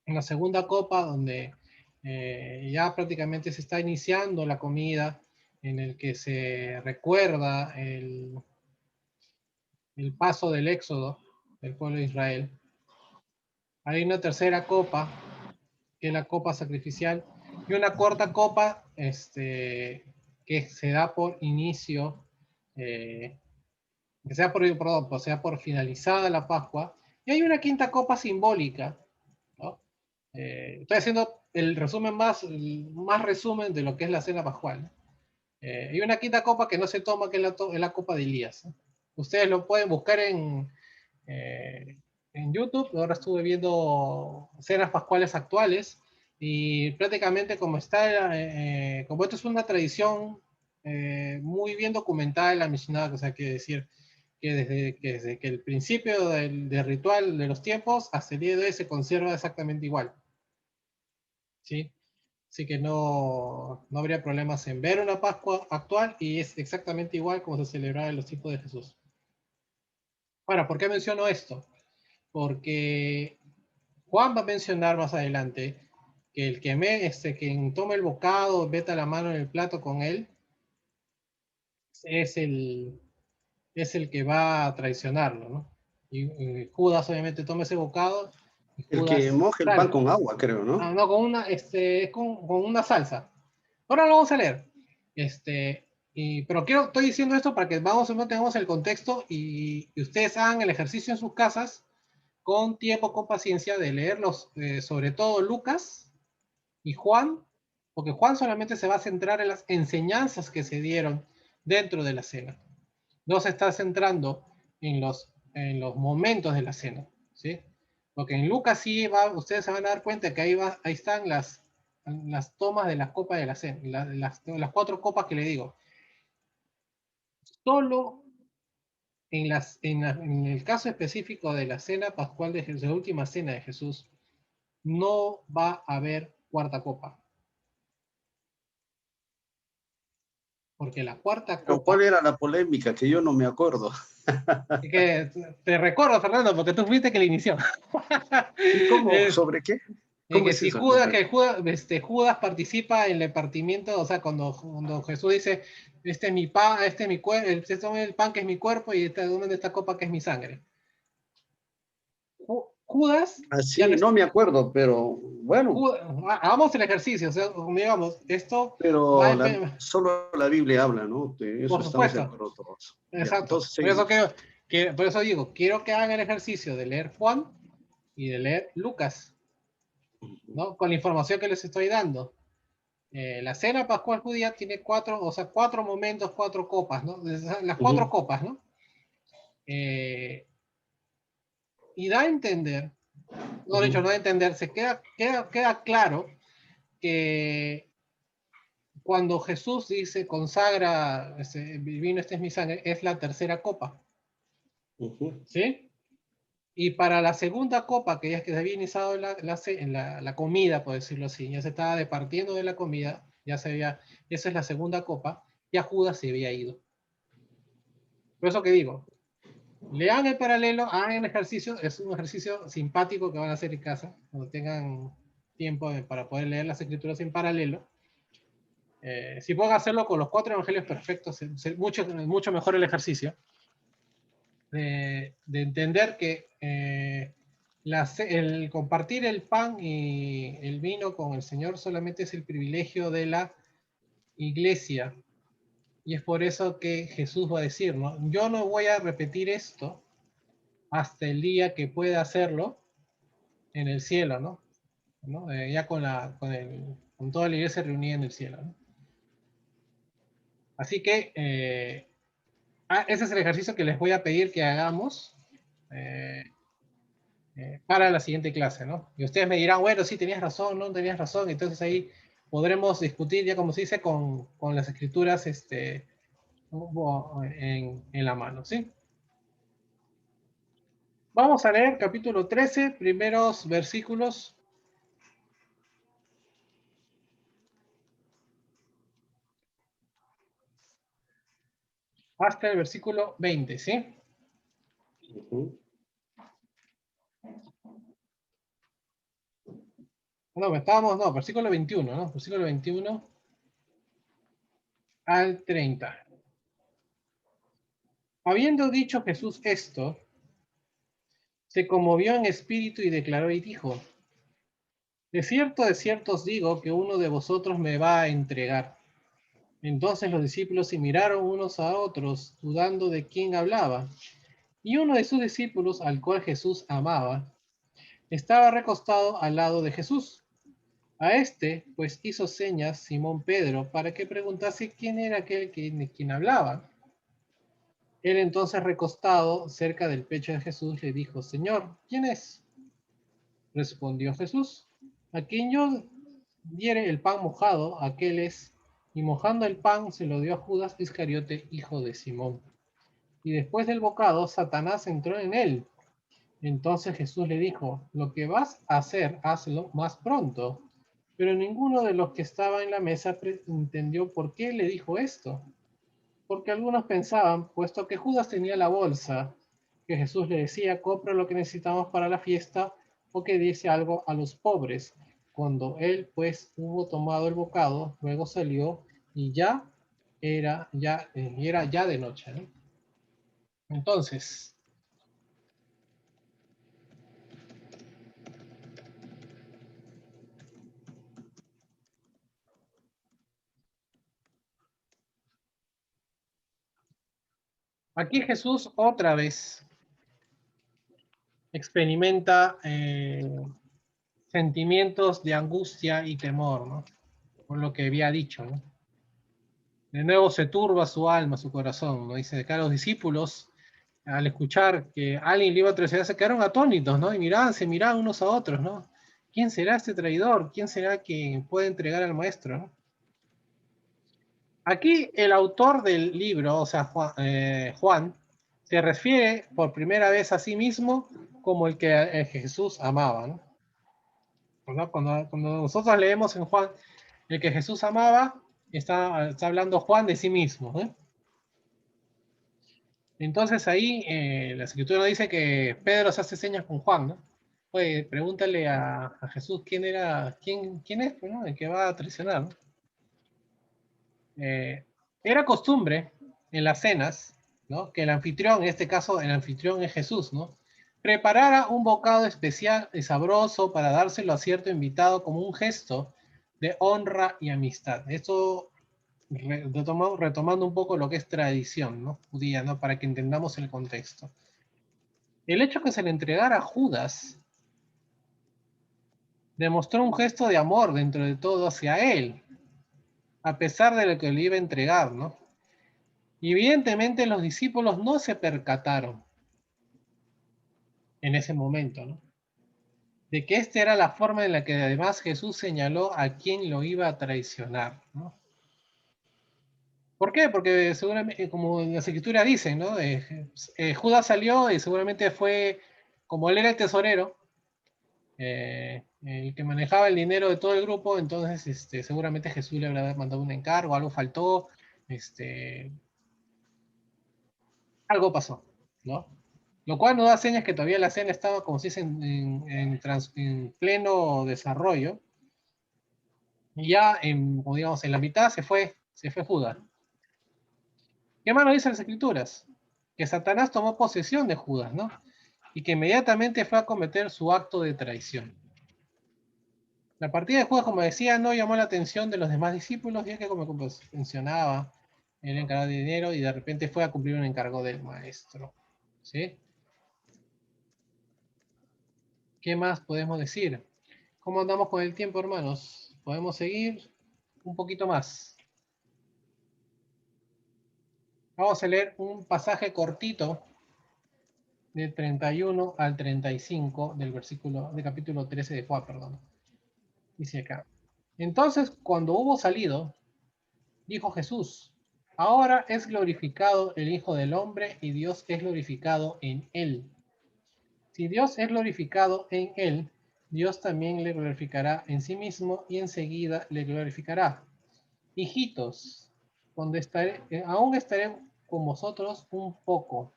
Una segunda copa donde ya prácticamente se está iniciando la comida, en el que se recuerda el paso del éxodo del pueblo de Israel. Hay una tercera copa, que es la copa sacrificial, y una cuarta copa que se da por inicio, que sea por finalizada la Pascua, y hay una quinta copa simbólica, ¿no? Estoy haciendo el resumen más resumen de lo que es la cena pascual. Y una quinta copa que no se toma, que es la copa de Elías, ¿no? Ustedes lo pueden buscar eh, en YouTube. Ahora estuve viendo cenas pascuales actuales y prácticamente como esto es una tradición muy bien documentada en la misionada, o sea, quiere decir que desde que el principio del ritual de los tiempos hasta el día de hoy se conserva exactamente igual, ¿sí? Así que no habría problemas en ver una Pascua actual y es exactamente igual como se celebraba en los tiempos de Jesús. Ahora, ¿por qué menciono esto? Porque Juan va a mencionar más adelante que quien tome el bocado, meta la mano en el plato con él, es el que va a traicionarlo, ¿no? Y Judas obviamente toma ese bocado y El que Judas moje el pan sale. con agua, creo, ¿no? No, con una salsa. Ahora lo vamos a leer. Pero estoy diciendo esto para que tengamos el contexto y ustedes hagan el ejercicio en sus casas con tiempo, con paciencia de leerlos, sobre todo Lucas y Juan, porque Juan solamente se va a centrar en las enseñanzas que se dieron dentro de la cena. No se está centrando en los momentos de la cena, ¿sí? Porque en Lucas sí ustedes se van a dar cuenta que ahí están las tomas de las copas de la cena, las 4 copas que le digo. Solo en el caso específico de la cena pascual de Jesús, la última cena de Jesús, no va a haber cuarta copa. Porque la cuarta Pero copa... ¿cuál era la polémica? Que yo no me acuerdo. Que te recuerdo, Fernando, porque tú fuiste que la inició. ¿Y cómo? ¿Sobre qué? ¿Cómo Que es si eso? Judas participa en el repartimiento, o sea, cuando Jesús dice, este es mi pan, este es mi cuerpo, este es el pan que es mi cuerpo y esta copa que es mi sangre. Judas ya no Así, es... no me acuerdo, pero bueno, Hagamos el ejercicio, o sea, digamos, esto va pero a... solo la Biblia habla, ¿no? De eso Por estamos de supuesto, acuerdo todos. Ya, exacto. entonces Por eso, seguimos. por eso digo, quiero que hagan el ejercicio de leer Juan y de leer Lucas, ¿no? Con la información que les estoy dando. La cena pascual judía tiene cuatro momentos, cuatro copas, ¿no? Las cuatro Ujú, copas, ¿no? Y da a entender, no de hecho, ujú, no da a entender, queda claro que cuando Jesús dice, consagra, vino, este es mi sangre, es la tercera copa, ujú, ¿sí? Y para la segunda copa, que ya que se había iniciado la comida, por decirlo así, ya se estaba departiendo de la comida, esa es la segunda copa, ya Judas se había ido. Por eso que digo, lean el paralelo, hagan el ejercicio, es un ejercicio simpático que van a hacer en casa, cuando tengan tiempo para poder leer las escrituras en paralelo. Si pueden hacerlo con los cuatro evangelios perfectos, mucho mejor el ejercicio. De entender que el compartir el pan y el vino con el Señor solamente es el privilegio de la iglesia. Y es por eso que Jesús va a decir, ¿no? Yo no voy a repetir esto hasta el día que pueda hacerlo en el cielo, ¿no? ¿No? Ya con toda la iglesia reunida en el cielo, ¿no? Así que ese es el ejercicio que les voy a pedir que hagamos para la siguiente clase, ¿no? Y ustedes me dirán, bueno, sí, tenías razón, no tenías razón, entonces ahí podremos discutir, ya como se dice, con las escrituras en la mano, ¿sí? Vamos a leer capítulo 13, primeros versículos. Hasta el versículo 20, ¿sí? ujú. No, versículo 21, ¿no? Versículo 21 al 30. Habiendo dicho Jesús esto, se conmovió en espíritu y declaró y dijo, de cierto os digo que uno de vosotros me va a entregar. Entonces los discípulos se miraron unos a otros, dudando de quién hablaba. Y uno de sus discípulos, al cual Jesús amaba, estaba recostado al lado de Jesús. A este, pues hizo señas Simón Pedro para que preguntase quién era aquel de quien hablaba. Él entonces recostado cerca del pecho de Jesús le dijo, Señor, ¿quién es? Respondió Jesús, a quien yo diere el pan mojado, aquel es. Y mojando el pan se lo dio a Judas Iscariote, hijo de Simón. Y después del bocado, Satanás entró en él. Entonces Jesús le dijo, lo que vas a hacer, hazlo más pronto. Pero ninguno de los que estaba en la mesa entendió por qué le dijo esto. Porque algunos pensaban, puesto que Judas tenía la bolsa, que Jesús le decía, compra lo que necesitamos para la fiesta, o que diese algo a los pobres. Cuando él, pues, hubo tomado el bocado, luego salió y era ya de noche, ¿no? Entonces, aquí Jesús otra vez experimenta sentimientos de angustia y temor, ¿no? Por lo que había dicho, ¿no? De nuevo se turba su alma, su corazón, ¿no? Dice, acá los discípulos, al escuchar que alguien le iba a traicionar, se quedaron atónitos, ¿no? Y se miraban unos a otros, ¿no? ¿Quién será este traidor? ¿Quién será quien puede entregar al maestro, ¿no? Aquí el autor del libro, o sea, Juan, se refiere por primera vez a sí mismo como el que Jesús amaba, ¿no? Cuando nosotros leemos en Juan el que Jesús amaba, está hablando Juan de sí mismo, ¿eh? Entonces ahí la escritura dice que Pedro se hace señas con Juan, ¿no? Oye, pregúntale a Jesús quién es, ¿no? El que va a traicionar, ¿no? Era costumbre en las cenas, ¿no? Que el anfitrión, en este caso el anfitrión es Jesús, ¿no? Preparara un bocado especial y sabroso para dárselo a cierto invitado como un gesto de honra y amistad. Esto retomando un poco lo que es tradición, ¿no? Judía, ¿no? Para que entendamos el contexto. El hecho que se le entregara a Judas demostró un gesto de amor dentro de todo hacia él, a pesar de lo que le iba a entregar, ¿no? Y evidentemente los discípulos no se percataron en ese momento, ¿no? De que esta era la forma en la que además Jesús señaló a quién lo iba a traicionar, ¿no? ¿Por qué? Porque seguramente, como las escrituras dicen, ¿no? Judas salió y seguramente fue, como él era el tesorero, el que manejaba el dinero de todo el grupo, entonces seguramente Jesús le habrá mandado un encargo, algo faltó, algo pasó, ¿no? Lo cual no da señas que todavía la cena estaba, como se dice, en pleno desarrollo. Y ya, como digamos, en la mitad se fue Judas. ¿Qué más nos dicen las escrituras? Que Satanás tomó posesión de Judas, ¿no? Y que inmediatamente fue a cometer su acto de traición. La partida de Judas, como decía, no llamó la atención de los demás discípulos, ya que como mencionaba, era encargado de dinero y de repente fue a cumplir un encargo del maestro. ¿Sí? ¿Qué más podemos decir? ¿Cómo andamos con el tiempo, hermanos? ¿Podemos seguir un poquito más? Vamos a leer un pasaje cortito del 31 al 35 del capítulo 13 de Juan, perdón. Dice acá. Entonces, cuando hubo salido, dijo Jesús, ahora es glorificado el Hijo del Hombre y Dios es glorificado en él. Si Dios es glorificado en él, Dios también le glorificará en sí mismo y enseguida le glorificará. Hijitos, aún estaré con vosotros un poco.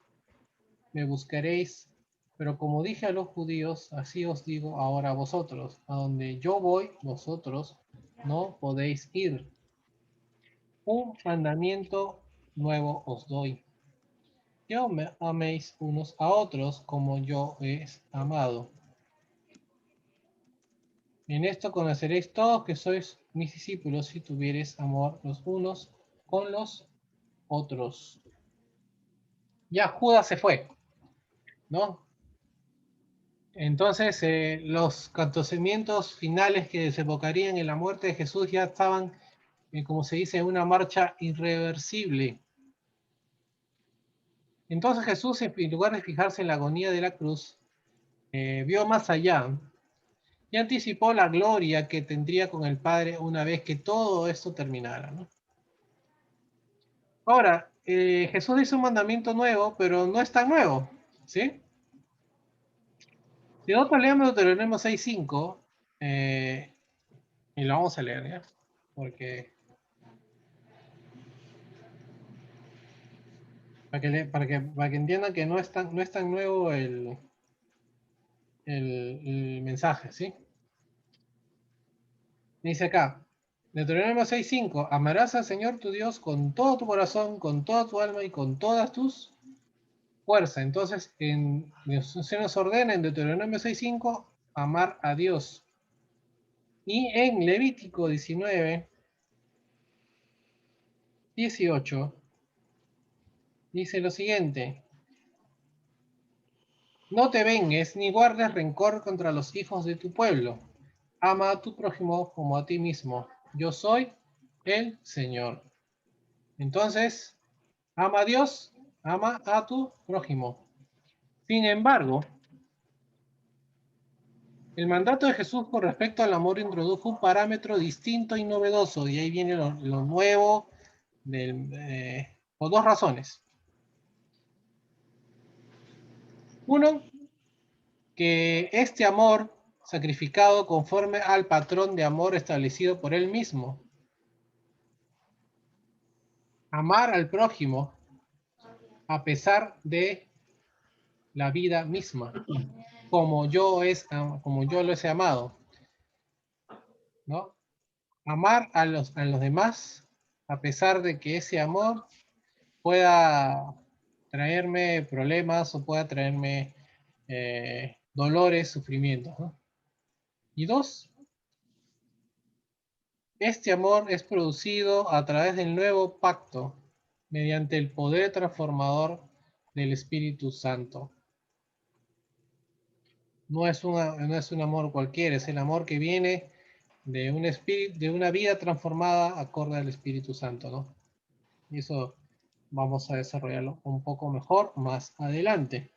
Me buscaréis, pero como dije a los judíos, así os digo ahora a vosotros. A donde yo voy, vosotros no podéis ir. Un mandamiento nuevo os doy. Que me améis unos a otros como yo he amado. En esto conoceréis todos que sois mis discípulos si tuviereis amor los unos con los otros. Ya Judas se fue, ¿no? Entonces los acontecimientos finales que desembocarían en la muerte de Jesús ya estaban, como se dice, en una marcha irreversible. Entonces Jesús, en lugar de fijarse en la agonía de la cruz, vio más allá y anticipó la gloria que tendría con el Padre una vez que todo esto terminara, ¿no? Ahora, Jesús dice un mandamiento nuevo, pero no es tan nuevo, ¿sí? Si nosotros leemos Deuteronomio 6:5, y lo vamos a leer, ¿ya? Porque para que entiendan que no es tan nuevo el mensaje, ¿sí? Dice acá, Deuteronomio 6:5, amarás al Señor tu Dios con todo tu corazón, con toda tu alma y con todas tus fuerzas. Entonces, se nos ordena en Deuteronomio 6:5 amar a Dios. Y en Levítico 19:18 dice lo siguiente, no te vengues ni guardes rencor contra los hijos de tu pueblo. Ama a tu prójimo como a ti mismo. Yo soy el Señor. Entonces, ama a Dios, ama a tu prójimo. Sin embargo, el mandato de Jesús con respecto al amor introdujo un parámetro distinto y novedoso. Y ahí viene lo nuevo por dos razones. Uno, que este amor sacrificado conforme al patrón de amor establecido por él mismo. Amar al prójimo a pesar de la vida misma, como yo los he amado, ¿no? Amar a los demás a pesar de que ese amor pueda traerme problemas o pueda traerme dolores, sufrimientos, ¿no? Y dos, este amor es producido a través del nuevo pacto mediante el poder transformador del Espíritu Santo. No es un amor cualquiera, es el amor que viene de un espíritu, de una vida transformada acorde al Espíritu Santo, ¿no? Y eso vamos a desarrollarlo un poco mejor más adelante.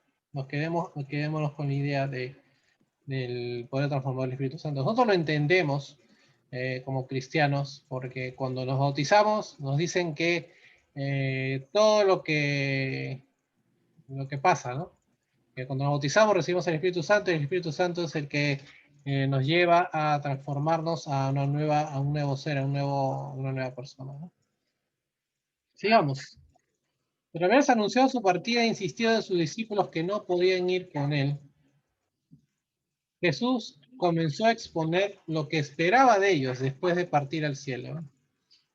Quedémonos con la idea del poder transformar del Espíritu Santo. Nosotros lo entendemos como cristianos, porque cuando nos bautizamos nos dicen que todo lo que pasa, ¿no? Que cuando nos bautizamos recibimos el Espíritu Santo y el Espíritu Santo es el que nos lleva a transformarnos a un nuevo ser, una nueva persona, ¿no? Sigamos. Pero haberse anunciado su partida e insistido en sus discípulos que no podían ir con él, Jesús comenzó a exponer lo que esperaba de ellos después de partir al cielo, ¿no?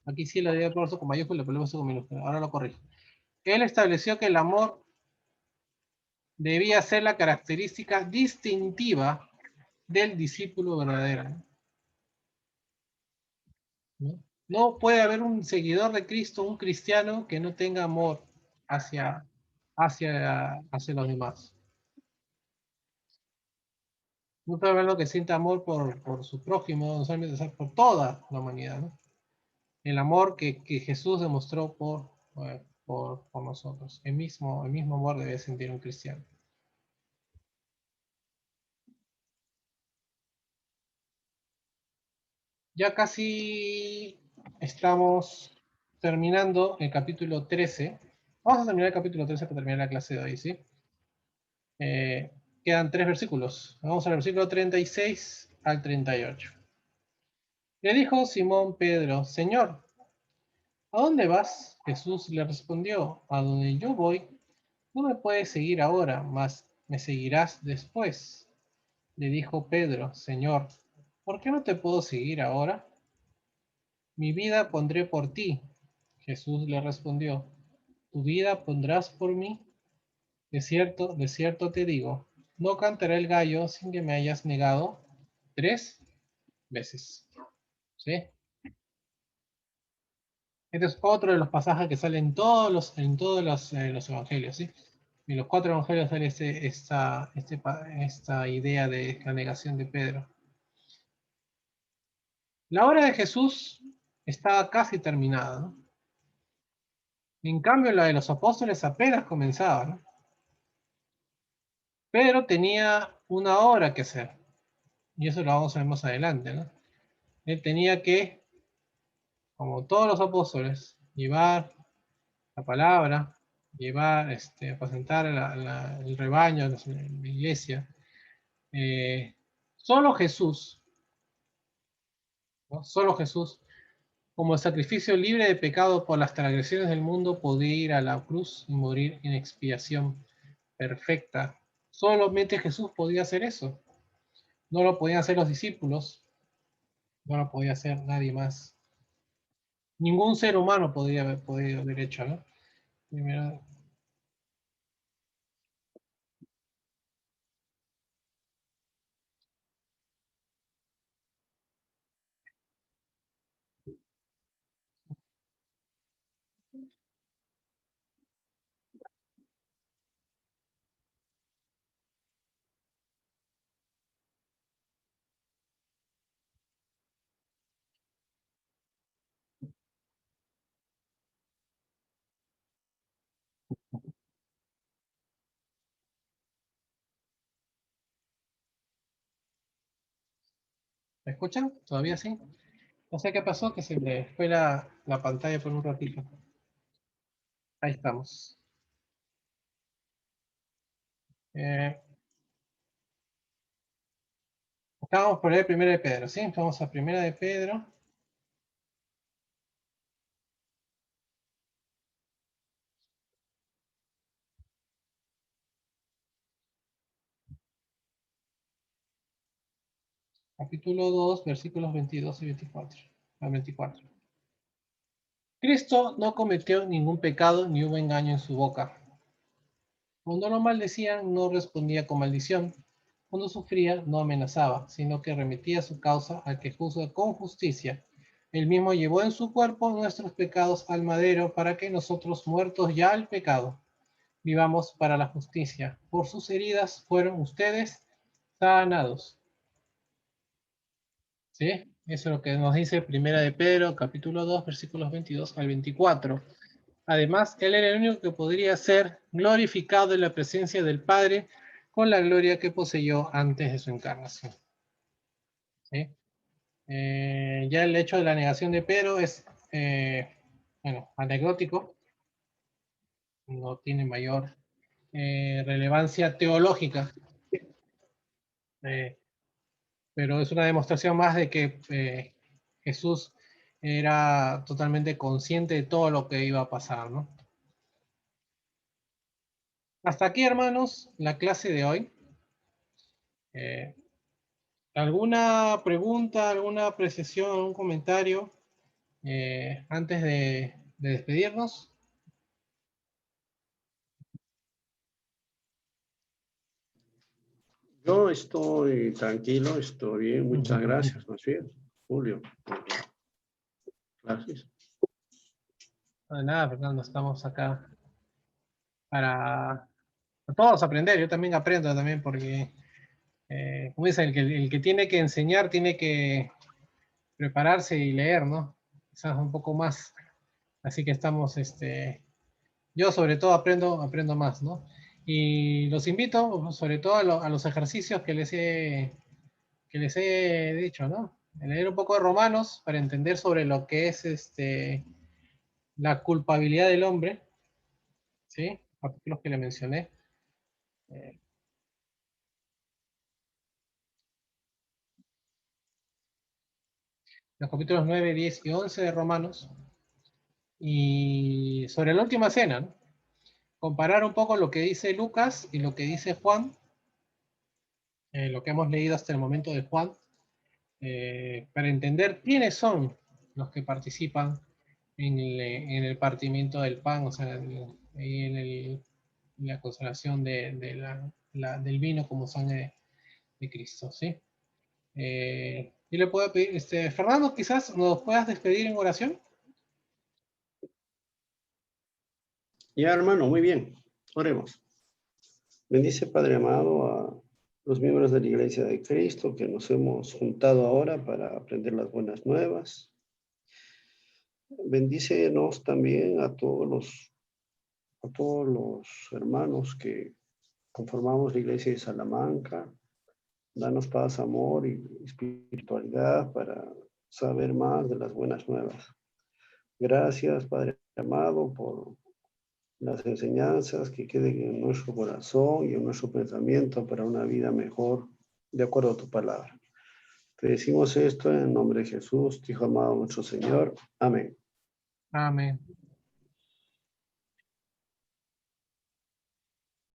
Aquí sí lo debe ponerse con mayúscula, pero lo puse con minúscula. Ahora lo corrijo. Él estableció que el amor debía ser la característica distintiva del discípulo verdadero, ¿no? No puede haber un seguidor de Cristo, un cristiano, que no tenga amor hacia, hacia los demás. No puede haber lo que sienta amor por su prójimo, no solamente por toda la humanidad, ¿no? El amor que Jesús demostró por nosotros. El mismo amor debe sentir un cristiano. Ya casi estamos terminando el capítulo 13. Vamos a terminar el capítulo 13 para terminar la clase de hoy, ¿sí? Quedan 3 versículos. Vamos al versículo 36 al 38. Le dijo Simón Pedro: Señor, ¿a dónde vas? Jesús le respondió: a donde yo voy, no me puedes seguir ahora, mas me seguirás después. Le dijo Pedro: Señor, ¿por qué no te puedo seguir ahora? Mi vida pondré por ti. Jesús le respondió: ¿tu vida pondrás por mí? De cierto te digo, no cantará el gallo sin que me hayas negado 3 veces. ¿Sí? Este es otro de los pasajes que salen en todos los evangelios, ¿sí? En los 4 evangelios sale esta idea de la negación de Pedro. La hora de Jesús estaba casi terminada, ¿no? En cambio, la de los apóstoles apenas comenzaba, ¿no? Pedro tenía una obra que hacer, y eso lo vamos a ver más adelante, ¿no? Él tenía que, como todos los apóstoles, llevar la palabra, apacentar el rebaño, la iglesia. Solo Jesús, ¿no? Solo Jesús, como sacrificio libre de pecado por las transgresiones del mundo, podía ir a la cruz y morir en expiación perfecta. Solamente Jesús podía hacer eso. No lo podían hacer los discípulos, no lo podía hacer nadie más. Ningún ser humano podría haber podido haber hecho, ¿no? Primero, ¿me escuchan? ¿Todavía sí? No sé qué pasó, que se me fue la pantalla por un ratito. Ahí estamos. Estamos por leer Primera de Pedro, ¿sí? Vamos a Primera de Pedro. Capítulo 2, versículos 22 y 24. 24. Cristo no cometió ningún pecado ni hubo engaño en su boca. Cuando lo maldecían, no respondía con maldición. Cuando sufría, no amenazaba, sino que remitía su causa al que juzga con justicia. Él mismo llevó en su cuerpo nuestros pecados al madero para que nosotros, muertos ya al pecado, vivamos para la justicia. Por sus heridas fueron ustedes sanados. ¿Sí? Eso es lo que nos dice Primera de Pedro, capítulo 2, versículos 22 al 24. Además, él era el único que podría ser glorificado en la presencia del Padre con la gloria que poseyó antes de su encarnación. ¿Sí? Ya el hecho de la negación de Pedro es, bueno, anecdótico, no tiene mayor relevancia teológica, pero es una demostración más de que Jesús era totalmente consciente de todo lo que iba a pasar, ¿no? Hasta aquí, hermanos, la clase de hoy. ¿Alguna pregunta, alguna apreciación, algún comentario antes de despedirnos? Yo estoy tranquilo, estoy bien. Muchas gracias, más bien, Julio. Gracias. No, de nada, Fernando, estamos acá para todos aprender. Yo también aprendo también porque, como dice, el que tiene que enseñar tiene que prepararse y leer, ¿no? Quizás un poco más. Así que estamos, yo sobre todo aprendo más, ¿no? Y los invito, sobre todo a los ejercicios que les he dicho, ¿no? Leer un poco de Romanos para entender sobre lo que es la culpabilidad del hombre, ¿sí? Capítulos que le mencioné. Los capítulos 9, 10 y 11 de Romanos. Y sobre la última cena, ¿no? Comparar un poco lo que dice Lucas y lo que dice Juan, lo que hemos leído hasta el momento de Juan, para entender quiénes son los que participan en el partimiento del pan, o sea, en la consagración del vino como sangre de Cristo, ¿sí? Yo le puedo pedir, Fernando, quizás nos puedas despedir en oración. Ya, hermano, muy bien. Oremos. Bendice, Padre amado, a los miembros de la Iglesia de Cristo que nos hemos juntado ahora para aprender las buenas nuevas. Bendícenos también a todos los hermanos que conformamos la Iglesia de Salamanca. Danos paz, amor y espiritualidad para saber más de las buenas nuevas. Gracias, Padre amado, por las enseñanzas que queden en nuestro corazón y en nuestro pensamiento para una vida mejor, de acuerdo a tu palabra. Te decimos esto en el nombre de Jesús, tu Hijo amado, nuestro Señor. Amén. Amén.